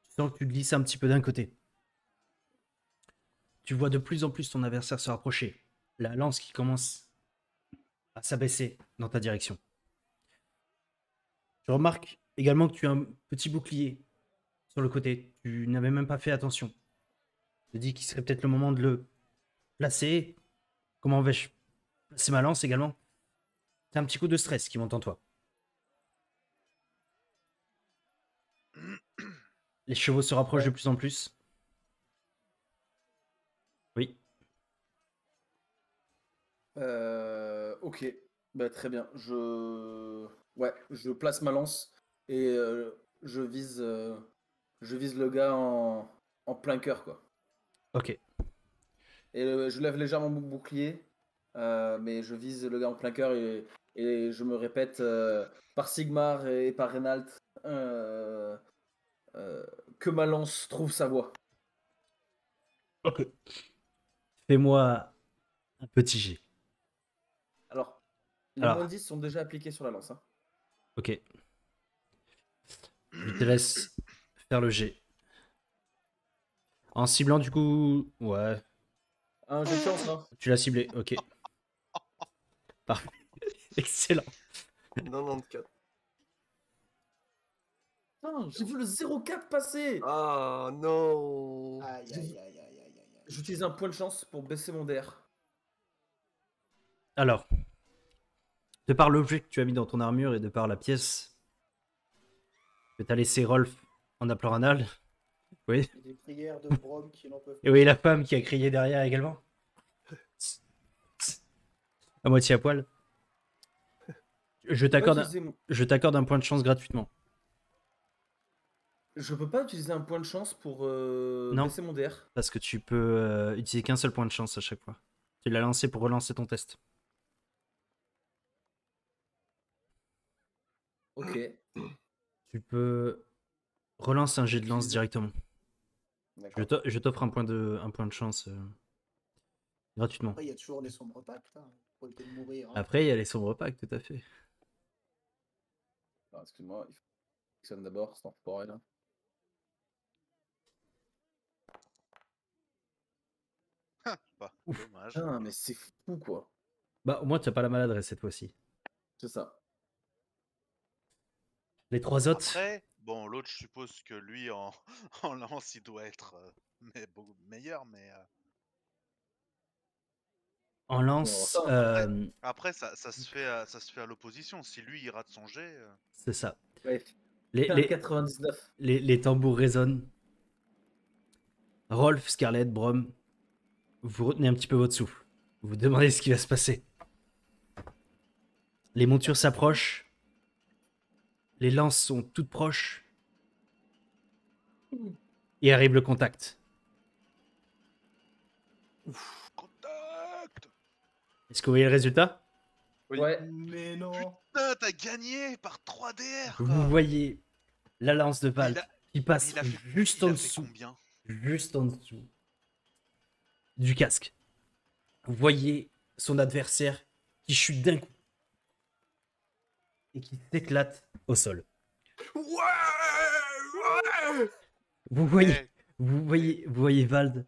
Tu sens que tu glisses un petit peu d'un côté. Tu vois de plus en plus ton adversaire se rapprocher. La lance qui commence à s'abaisser dans ta direction. Tu remarques également que tu as un petit bouclier sur le côté. Tu n'avais même pas fait attention. Tu te dis qu'il serait peut-être le moment de le placer. Comment vais-je placer ma lance également? C'est un petit coup de stress qui monte en toi. Les chevaux se rapprochent de plus en plus. Oui. Ok. Bah, très bien. Je place ma lance et je vise le gars en plein cœur, quoi. Ok. Et je lève légèrement mon bouclier, mais je vise le gars en plein cœur et je me répète par Sigmar et par Reynald euh, que ma lance trouve sa voie. Ok. Fais-moi un petit jet. Alors, les Alors. moins 10 sont déjà appliqués sur la lance. Hein. Ok. Je te laisse faire le jet. En ciblant du coup... Ouais. Un jet de chance, hein. Tu l'as ciblé. Ok. Parfait. Excellent. 94. Putain, j'ai vu le 0,4 passer. Ah non. Aïe, aïe, aïe, aïe, aïe, aïe. J'utilise un point de chance pour baisser mon DR. Alors. De par l'objet que tu as mis dans ton armure et de par la pièce que t'as laissé Rolf en appelant Ranal. Oui. Et des prières de Brom qui n'en peuvent Et oui, la femme qui a crié derrière également. À moitié à poil. Je t'accorde un point de chance gratuitement. Je peux pas utiliser un point de chance pour Non. baisser mon DR. Parce que tu peux utiliser qu'un seul point de chance à chaque fois. Tu l'as lancé pour relancer ton test. Ok. Tu peux relancer un jet de lance Utiliser. directement. D'accord. Je t'offre un point de chance gratuitement. Après, il y a toujours les sombres pactes. Hein, pour éviter de mourir. Hein. Après, il y a les sombres packs, tout à fait. Alors, excuse-moi, il faut que je sélectionne d'abord, c'est temporel. Là. Bah, dommage. Putain, mais c'est fou quoi. Bah, au moins, tu n'as pas la maladresse cette fois-ci. C'est ça. Les trois autres, Après, bon, l'autre, je suppose que lui, en, en lance, il doit être beaucoup meilleur, mais en lance, Bon, après ça se fait à l'opposition. Si lui, il rate son jet, c'est ça. Ouais. Les, Putain, les, 99. les tambours résonnent. Rolf, Scarlett, Brom, vous retenez un petit peu votre souffle. Vous vous demandez ce qui va se passer. Les montures s'approchent. Les lances sont toutes proches. Et arrive le contact. contact. Est-ce que vous voyez le résultat? Oui. Ouais. Mais non. Putain, t'as gagné par 3 DR, quoi. Vous voyez la lance de Il Valk a- qui passe il a fait- juste il en a fait dessous. combien? Juste en dessous du casque. Vous voyez son adversaire qui chute d'un coup et qui s'éclate au sol. Vous voyez, Eh, vous voyez Vald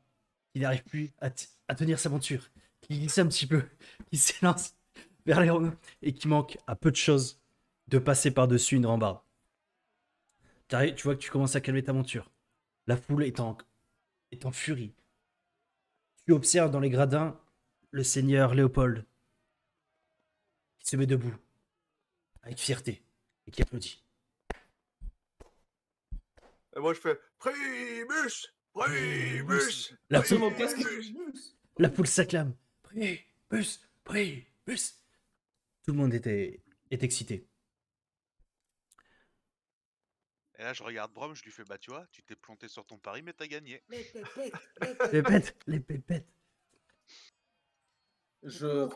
qui n'arrive plus à tenir sa monture, qui glisse un petit peu, qui s'élance vers les Romains et qui manque à peu de choses de passer par-dessus une rambarde. Tu vois que tu commences à calmer ta monture. La foule est en furie. Tu observes dans les gradins le seigneur Léopold qui se met debout avec fierté et qui applaudit. Et moi, je fais Primus! Primus! La C'est mon foule, casque. la foule s'acclame. Primus, Primus. Tout le monde est excité. Et là, je regarde Brom, je lui fais, bah tu vois, tu t'es planté sur ton pari, mais t'as gagné. Les pépettes, Les pépettes, les pépettes. Je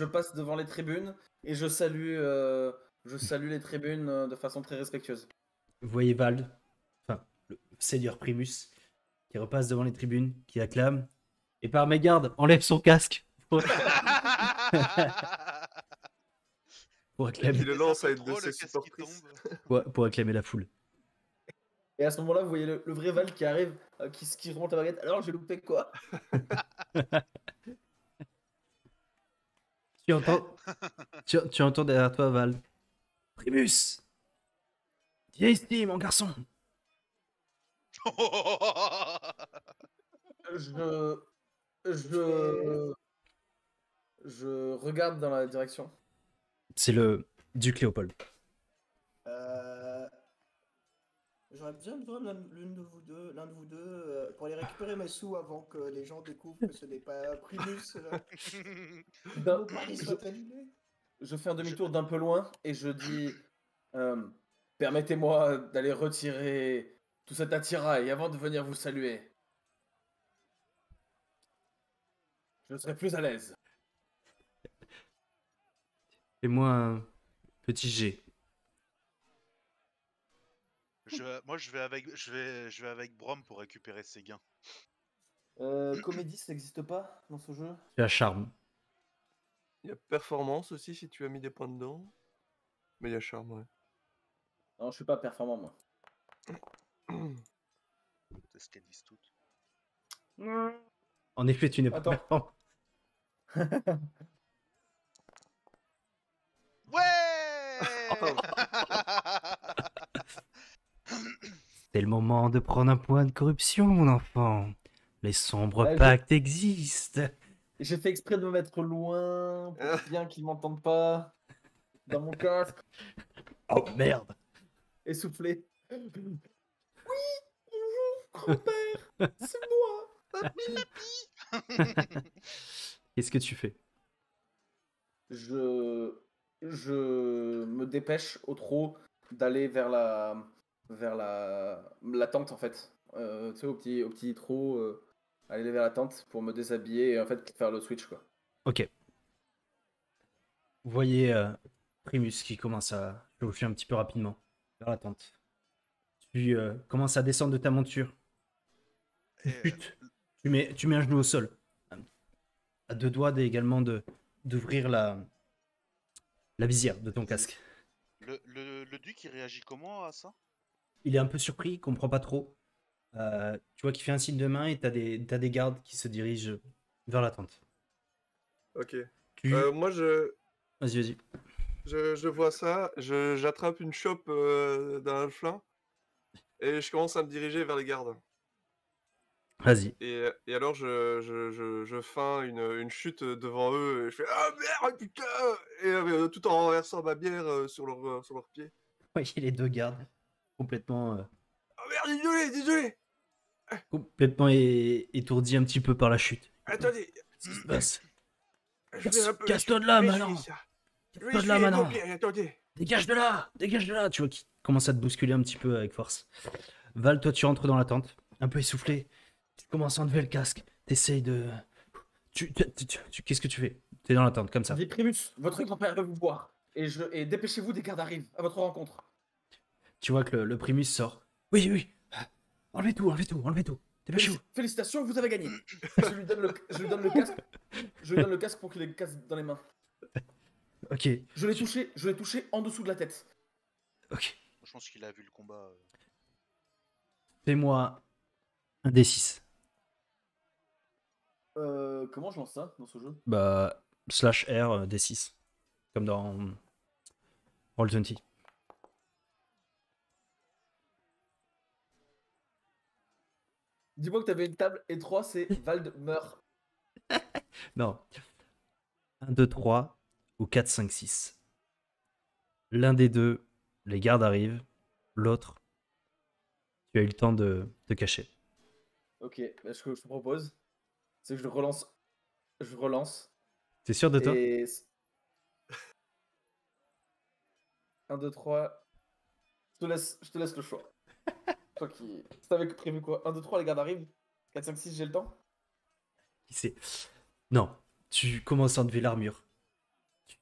passe devant les tribunes et je salue les tribunes de façon très respectueuse. Vous voyez Vald, enfin, le seigneur Primus, qui repasse devant les tribunes, qui acclame. Et par mégarde, enlève son casque pour acclamer, Il le lance à un une de ses le casque qui supportrices. tombe. pour acclamer la foule. Et à ce moment-là, vous voyez le vrai Val qui arrive, qui remonte la baguette. Alors, j'ai loupé quoi? Tu entends, tu entends derrière toi Val. Primus, viens ici, mon garçon. Je... Je... Je regarde dans la direction. C'est le duc Léopold. J'aurais besoin de voir l'un de vous deux, pour aller récupérer mes sous avant que les gens découvrent que ce n'est pas Primus. D'un- Mon pari je, soit annulé. je fais un demi-tour d'un peu loin et je dis permettez-moi d'aller retirer tout cet attirail avant de venir vous saluer. Je serai plus à l'aise. Fais-moi un petit G. Moi, je vais avec Brom pour récupérer ses gains. Comédie, ça n'existe pas dans ce jeu? Tu as charme. Il y a performance aussi si tu as mis des points dedans. Mais il y a charme, ouais. Non, je suis pas performant, moi. C'est ce qu'elles disent toutes. En effet, tu n'es pas Attends. performant. Ouais. C'est le moment de prendre un point de corruption, mon enfant. Les sombres Ouais, pactes existent. J'ai fait exprès de me mettre loin pour bien qu'ils m'entendent pas. Dans mon casque, Oh merde. essoufflé. Oui, bonjour, grand-père. C'est moi. Qu'est-ce que tu fais? Je me dépêche au trot d'aller vers la tente en fait. Tu sais, au petit trot, aller vers la tente pour me déshabiller et en fait faire le switch quoi. Ok. Vous voyez Primus qui commence à chauffer un petit peu rapidement vers la tente. Tu commences à descendre de ta monture. Tu Et, chutes. Tu mets un genou au sol. À deux doigts également d'ouvrir la visière de ton casque. le duc, il réagit comment à ça? Il est un peu surpris, il comprend pas trop. Tu vois qu'il fait un signe de main et t'as des gardes qui se dirigent vers la tente. Ok. Tu... Moi, Vas-y. je vois ça, j'attrape une chope d'un flin et je commence à me diriger vers les gardes. Vas-y. Et alors, je feins une chute devant eux et je fais ah merde, putain! Et tout en renversant ma bière sur leurs pieds. Vous voyez les deux gardes complètement, Ah merde, désolé! complètement étourdis un petit peu par la chute. Attendez, Qu'est-ce qui se passe? je vais un peu. Casse-toi de là, je vais maintenant. essuyer ça. Je vais Casse-toi de là, essuyer les maintenant. paupières, attendez. Dégage de là! Dégage de là! Tu vois qu'il commence à te bousculer un petit peu avec force. Val, toi, tu rentres dans la tente, un peu essoufflé. Tu commences à enlever le casque. T'essayes de... Qu'est-ce que tu fais? T'es dans la tente, comme ça. Dis Primus, votre grand-père veut vous voir. Et dépêchez-vous, des gardes arrivent à votre rencontre. Tu vois que le Primus sort. Oui. Enlevez tout. Dépêchez-vous. Félicitations, vous avez gagné. Je lui donne le casque. Je lui donne le casque pour qu'il ait le casque dans les mains. Ok. Je l'ai touché en dessous de la tête. Ok. Je pense qu'il a vu le combat. Fais-moi un D6. Comment je lance ça dans ce jeu? Bah, /R, D6. comme dans Roll20. Dis-moi que t'avais une table et 3, c'est Vald meurt. Non. 1, 2, 3 ou 4, 5, 6. L'un des deux, les gardes arrivent. L'autre, tu as eu le temps de te cacher. Ok, bah, ce que je te propose, c'est que je relance. Je relance. T'es sûr de toi? Et 1, 2, 3. Je te laisse le choix. Toi qui. T'avais prévu quoi? 1, 2, 3, les gardes arrivent. 4, 5, 6, j'ai le temps. Qui sait? Non. Tu commences à enlever l'armure.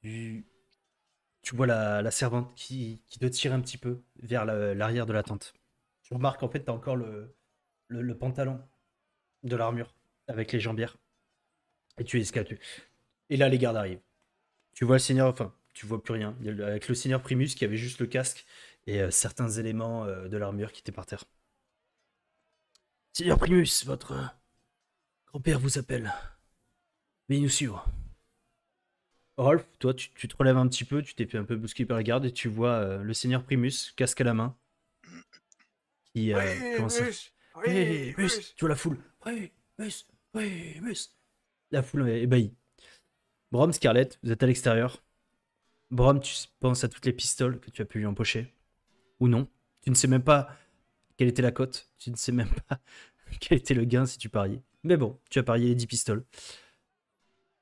Tu vois la servante qui te tire un petit peu vers l'arrière de la tente. Tu remarques en fait, t'as encore le pantalon de l'armure avec les jambières. Et tu escapes. Et là, les gardes arrivent. Tu vois le seigneur, enfin, tu vois plus rien. Il y a avec le seigneur Primus qui avait juste le casque et certains éléments de l'armure qui étaient par terre. Seigneur Primus, votre grand-père vous appelle. Veuillez nous suivre. Rolf, toi, tu te relèves un petit peu, tu t'es fait un peu bousculer par la garde et tu vois le seigneur Primus, casque à la main, qui commence à... Hey, Mus, tu vois la foule. Hey, Mus, hey, Mus. La foule est ébahie. Brom, Scarlett, vous êtes à l'extérieur. Brom, tu penses à toutes les pistoles que tu as pu lui empocher. Ou non. Tu ne sais même pas quelle était la cote. Tu ne sais même pas quel était le gain si tu pariais. Mais bon, tu as parié les 10 pistoles.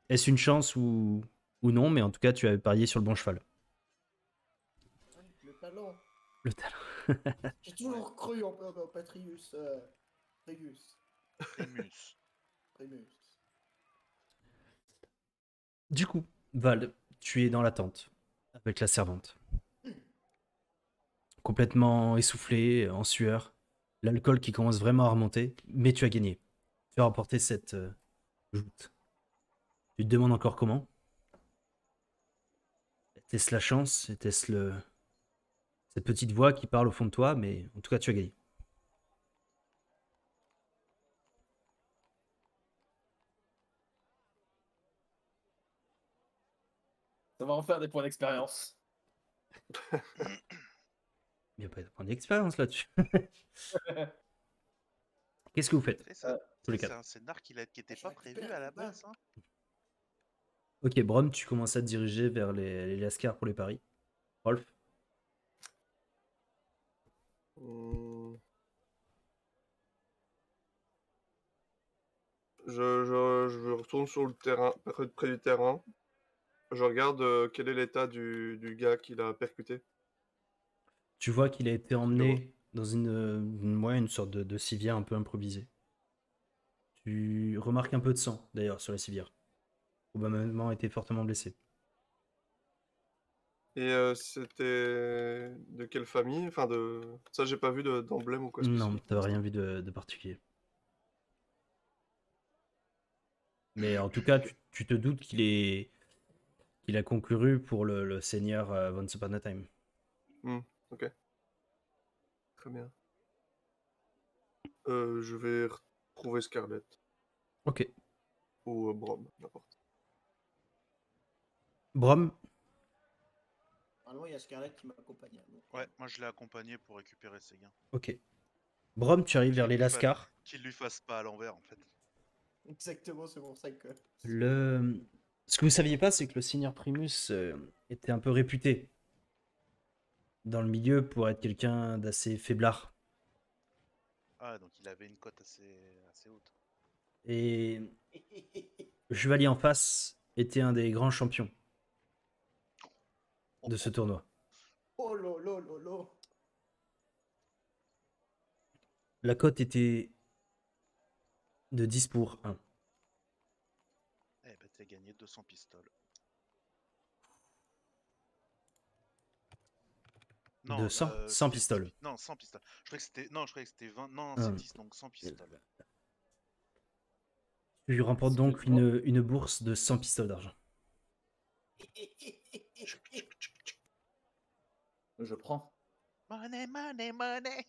Est-ce une chance ou non? Mais en tout cas, tu as parié sur le bon cheval. Le talent. Le talent. J'ai toujours cru en Patrius. Primus. Primus. Primus. Du coup, Val, tu es dans la tente avec la servante. Complètement essoufflé, en sueur. L'alcool qui commence vraiment à remonter, mais tu as gagné. Tu as remporté cette joute. Tu te demandes encore comment? Était-ce la chance? Était-ce cette petite voix qui parle au fond de toi? Mais en tout cas, tu as gagné. Ça va en faire des points d'expérience. Il n'y a pas de point d'expérience là-dessus. Qu'est-ce que vous faites? Et ça, Tous les c'est quatre. un scénar qui n'était Je pas récupère prévu à la les points. base. Hein. Ok, Brom, tu commences à te diriger vers les lascars pour les paris. Rolf, Hmm. Je retourne sur le terrain, près du terrain. Je regarde quel est l'état du gars qui l'a percuté. tu vois qu'il a été Je vois. emmené dans une sorte de civière un peu improvisée. Tu remarques un peu de sang, d'ailleurs, sur la civière. Probablement été fortement blessé. Et c'était de quelle famille? Enfin, ça, j'ai pas vu d'emblème ou quoi Non, spécifique. t'as rien vu de particulier. Mais en tout cas, tu te doutes qu'il a concouru pour le seigneur Once Upon a Time. Ok. Très bien. Je vais retrouver Scarlett. Ok. Ou Brom, n'importe. Brom, Normalement, il y a Scarlett qui m'accompagne. Donc, Ouais, moi je l'ai accompagné pour récupérer ses gains. ok. Brom, tu arrives vers les lascars. Qu'il lui fasse pas à l'envers en fait. Exactement, c'est pour ça que. Ce que vous saviez pas, c'est que le seigneur Primus était un peu réputé dans le milieu pour être quelqu'un d'assez faiblard. Ah, donc il avait une cote assez haute. Et le chevalier en face était un des grands champions de ce tournoi. Oh lolo lolo. La cote était de 10 pour 1. Eh ben t'as gagné 200 pistoles. De 100 100 c'était pistoles. Non, 100 pistoles. Je croyais que c'était. Non, je croyais que c'était 20. Non, Ah. c'est 10, donc 100 pistoles. Tu remportes donc Excuse-moi. une bourse de 100 pistoles d'argent. Je prends. Money, money, money.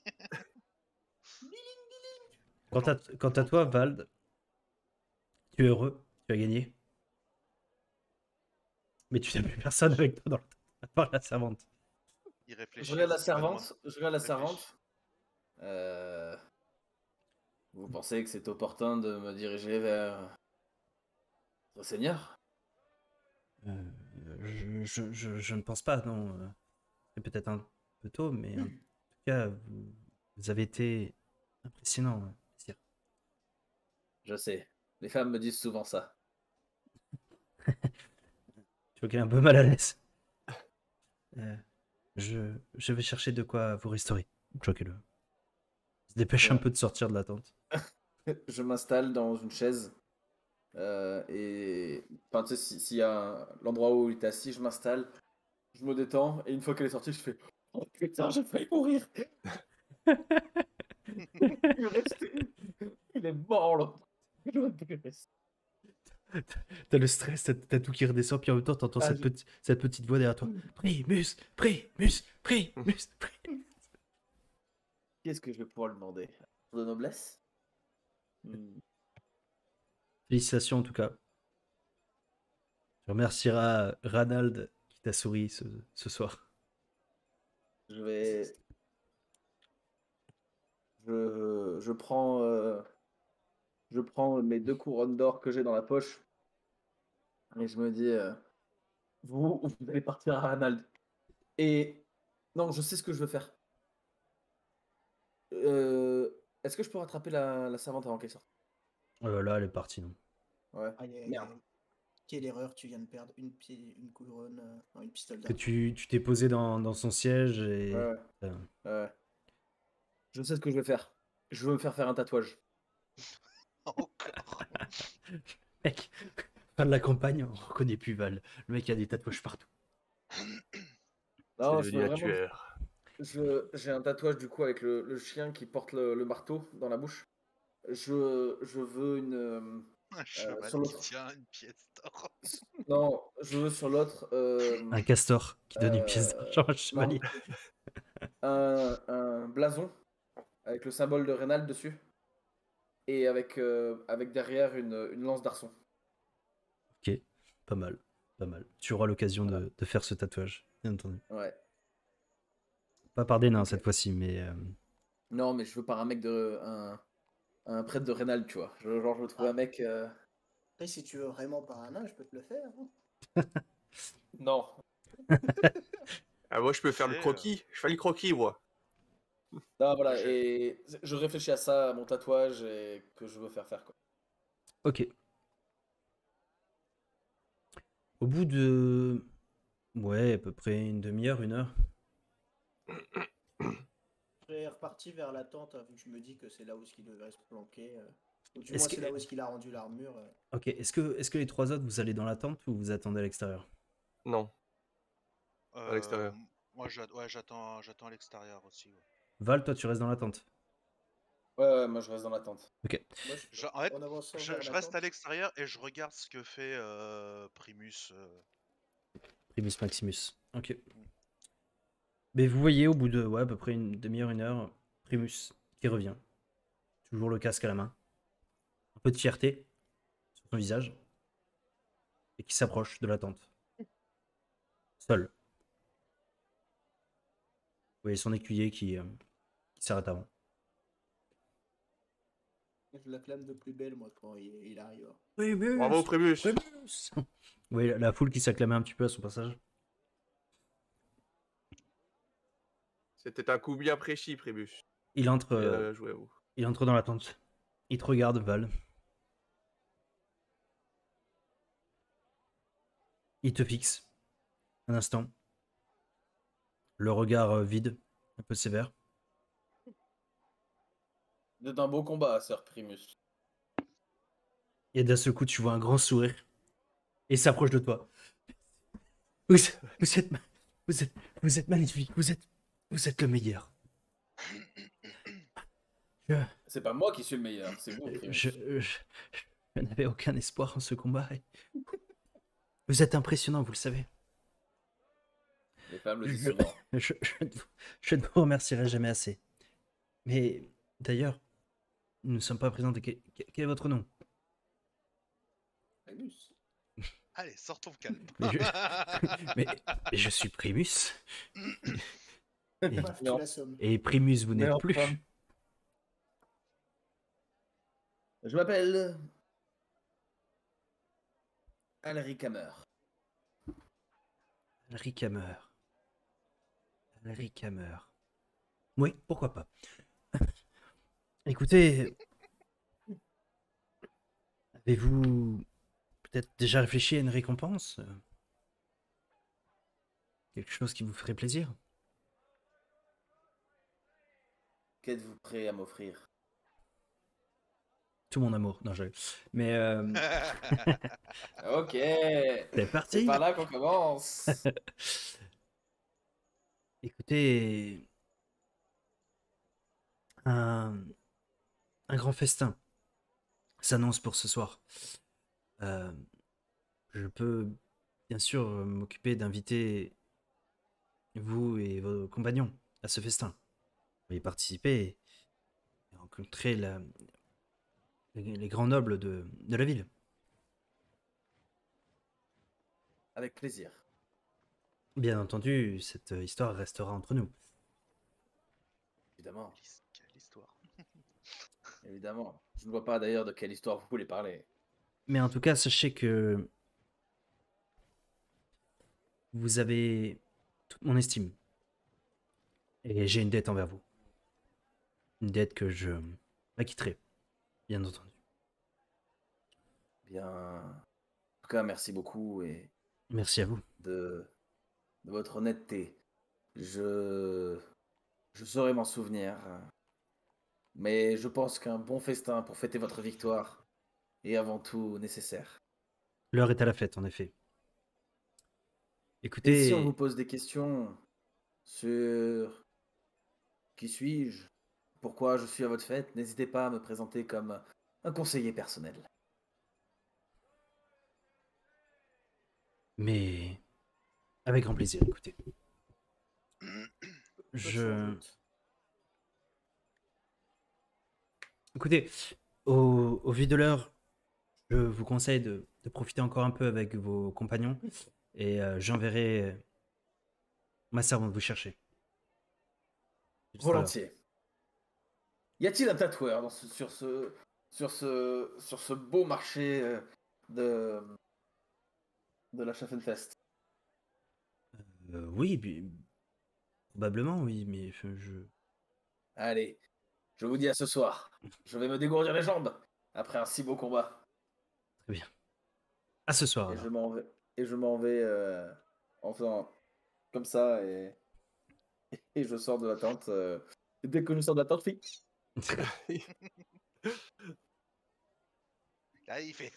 Quant à toi, Vald, tu es heureux, tu as gagné. Mais tu n'as plus personne avec toi dans le à part la servante. Il réfléchit. Je regarde la c'est pas servante. Je regarde la Réfléchis. servante. Vous pensez que c'est opportun de me diriger vers votre seigneur? Je ne pense pas, non. C'est peut-être un peu tôt, mais en tout cas, vous avez été impressionnant, messire. Je sais. Les femmes me disent souvent ça. Tu vois qu'elle est un peu mal à l'aise. Je vais chercher de quoi vous restaurer. Je vois qu'elle se dépêche un Ouais. peu de sortir de la tente. Je m'installe dans une chaise. Et enfin, tu sais, s'il y a l'endroit où il était assis, je m'installe, je me détends, et une fois qu'elle est sortie, je fais oh putain, j'ai failli mourir. Il est resté. Il est mort là. J'aurais pu rester. T'as le stress, t'as tout qui redescend, puis en même temps, t'entends Ah, cette petite voix derrière toi. Primus, Primus, Primus, Primus. Qu'est-ce que je vais pouvoir lui demander? De noblesse? Félicitations en tout cas. Tu remercieras Ranald qui t'a souri ce soir. Je vais. Je prends. Je prends mes 2 couronnes d'or que j'ai dans la poche. Et je me dis. Vous allez partir à Ranald. Et. Non, je sais ce que je veux faire. Est-ce que je peux rattraper la servante avant qu'elle sorte? Là, elle est partie, non. Ouais. Merde. Quelle erreur, tu viens de perdre une couronne, non, une pistole Que d'argent. tu t'es posé dans son siège et. Ouais. Je sais ce que je vais faire. Je veux me faire un tatouage. Encore. Mec, fin de la campagne, on reconnaît plus Val. Le mec a des tatouages partout. Non, C'est je devenu veux un vraiment. tueur. J'ai un tatouage du coup avec le chien qui porte le marteau dans la bouche. Je veux une. Un cheval Sur qui l'autre. tient une pièce d'or. Non, je veux sur l'autre. Un castor qui donne une pièce d'argent à un Non, chevalier. un blason avec le symbole de Rénal dessus. Et avec derrière une lance d'arçon. Ok, pas mal, pas mal. Tu auras l'occasion de faire ce tatouage, bien entendu. Ouais. Pas par des nains Ok. cette fois-ci, mais Non, mais je veux par un mec un prêtre de Rénal, tu vois. Genre, je veux trouver un mec. Après, si tu veux vraiment par un nain, je peux te le faire. Hein. Non. Ah, moi, je peux faire le C'est, croquis. Je fais le croquis, moi. Non, voilà. J'ai- Et je réfléchis à ça, à mon tatouage et que je veux faire quoi. ok. Au bout de... Ouais, à peu près une demi-heure, 1 heure. Je serais reparti vers la tente, vu que je me dis que c'est là où il devait se planquer. Ou du Est-ce moins, que- c'est là où il a rendu l'armure. Ok, est-ce que les 3 autres, vous allez dans la tente ou vous attendez à l'extérieur? Non, à l'extérieur. Moi, j'attends à l'extérieur aussi. Ouais. Val, toi, tu restes dans la tente. Ouais, moi je reste dans la tente. Ok. Moi, En fait, en avançant je vers la reste à tente. l'extérieur et je regarde ce que fait Primus. Primus Maximus. Ok. Mais vous voyez au bout de à peu près une demi-heure, 1 heure, Primus qui revient. Toujours le casque à la main. Un peu de fierté sur son visage. Et qui s'approche de la tente. Seul. Vous voyez son écuyer qui s'arrête avant. Je l'acclame de plus belle, moi, quand il arrive. Primus, Bravo, Primus. Primus. Vous voyez la foule qui s'acclamait un petit peu à son passage. C'était un coup bien précis, Primus. Il entre, Bien joué à vous. il entre dans la tente. Il te regarde, Val. Il te fixe. Un instant. Le regard vide, un peu sévère. C'est un beau combat, Sir Primus. Et d'un seul coup, tu vois un grand sourire. Et il s'approche de toi. Vous êtes magnifique. Vous êtes le meilleur. C'est pas moi qui suis le meilleur, c'est vous, Primus. Je n'avais aucun espoir en ce combat. Vous êtes impressionnant, vous le savez. Les femmes le disent souvent. Je ne vous remercierai jamais assez. Mais d'ailleurs, nous ne sommes pas présentés. Quel est votre nom? Primus. Allez, sors ton calme. Mais mais je suis Primus. Et, Paf, tu l'assommes. et Primus, vous Mais n'êtes plus. enfin. Je m'appelle Alric Hammer. Alric Hammer. Alric Hammer. Oui, pourquoi pas. Écoutez, avez-vous peut-être déjà réfléchi à une récompense? Quelque chose qui vous ferait plaisir? Qu'êtes-vous prêt à m'offrir? Tout mon amour. Non, je... Mais Ok, c'est c'est parti. par là qu'on commence. Écoutez, un grand festin s'annonce pour ce soir. Euh, je peux bien sûr m'occuper d'inviter vous et vos compagnons à ce festin. Vous y participer et rencontrer les grands nobles de la ville. Avec plaisir. Bien entendu, cette histoire restera entre nous. Évidemment, Quelle histoire. évidemment. Je ne vois pas d'ailleurs de quelle histoire vous voulez parler. Mais en tout cas, sachez que vous avez toute mon estime. Et j'ai une dette envers vous. Une dette que je acquitterai, bien entendu. Bien. En tout cas, merci beaucoup et Merci à vous. de votre honnêteté. Je saurai m'en souvenir. Mais je pense qu'un bon festin pour fêter votre victoire est avant tout nécessaire. L'heure est à la fête, en effet. Et Écoutez, si on vous pose des questions sur qui suis-je, pourquoi je suis à votre fête, n'hésitez pas à me présenter comme un conseiller personnel. mais avec grand plaisir, écoutez. Je... Écoutez, au vu de l'heure, je vous conseille de profiter encore un peu avec vos compagnons et j'enverrai ma servante vous chercher. Elle sera là. Volontiers. Y a-t-il un tatoueur sur ce beau marché de, de la Schaffenfest? Oui, probablement, oui, mais Allez, je vous dis à ce soir. Je vais me dégourdir les jambes après un si beau combat. Très bien. À ce soir, Et alors. je m'en vais en faisant comme ça et je sors de la tente. Dès que je sors de la tente, je fais... Là, il fait.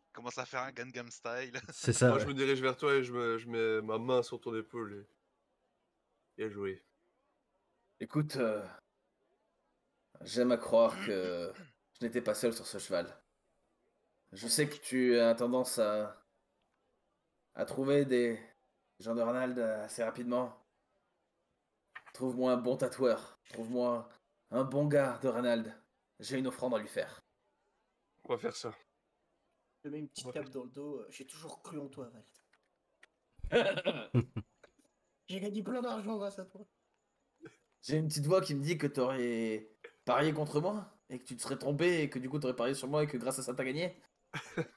Il commence à faire un Gangnam Style. C'est ça. Moi, je Ouais. me dirige vers toi et je mets ma main sur ton épaule et à jouer. Écoute, j'aime à croire que je n'étais pas seul sur ce cheval. Je sais que tu as tendance à trouver des gens de Ronald assez rapidement. Trouve-moi un bon tatoueur. Trouve-moi un bon gars de Ronald. J'ai une offrande à lui faire. On va faire ça. Je mets une petite tape dans le dos. J'ai toujours cru en toi, Vald. J'ai gagné plein d'argent grâce à toi. J'ai une petite voix qui me dit que t'aurais parié contre moi et que tu te serais trompé et que du coup t'aurais parié sur moi et que grâce à ça t'as gagné.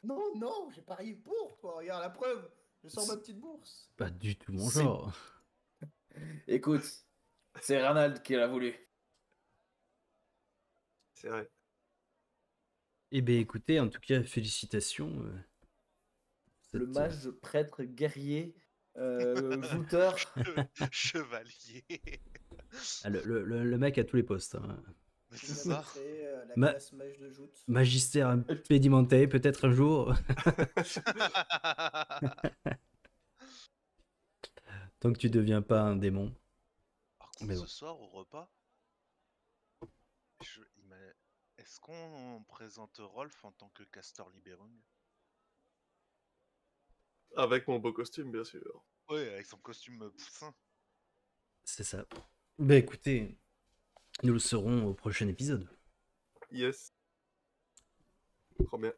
Non, non, j'ai parié pour toi. Regarde la preuve. Je sors ma petite bourse. Pas du tout mon C'est- genre. Écoute, c'est Ronald qui l'a voulu. C'est vrai. Eh bien, écoutez, en tout cas, félicitations. Le Cette, mage, prêtre, guerrier, jouteur. Chevalier. le mec à tous les postes. Hein. Mais Je c'est viens de ça. créer la Ma- classe mage de joute. Magistère impédimenté, peut-être un jour. Tant que tu deviens pas un démon. Par contre, Mais ce bon. soir au repas, est-ce qu'on présente Rolf en tant que Castor Liberum? Avec mon beau costume, bien sûr. Ouais, avec son costume poussin. C'est ça. Ben écoutez, nous le saurons au prochain épisode. Yes. Trop bien.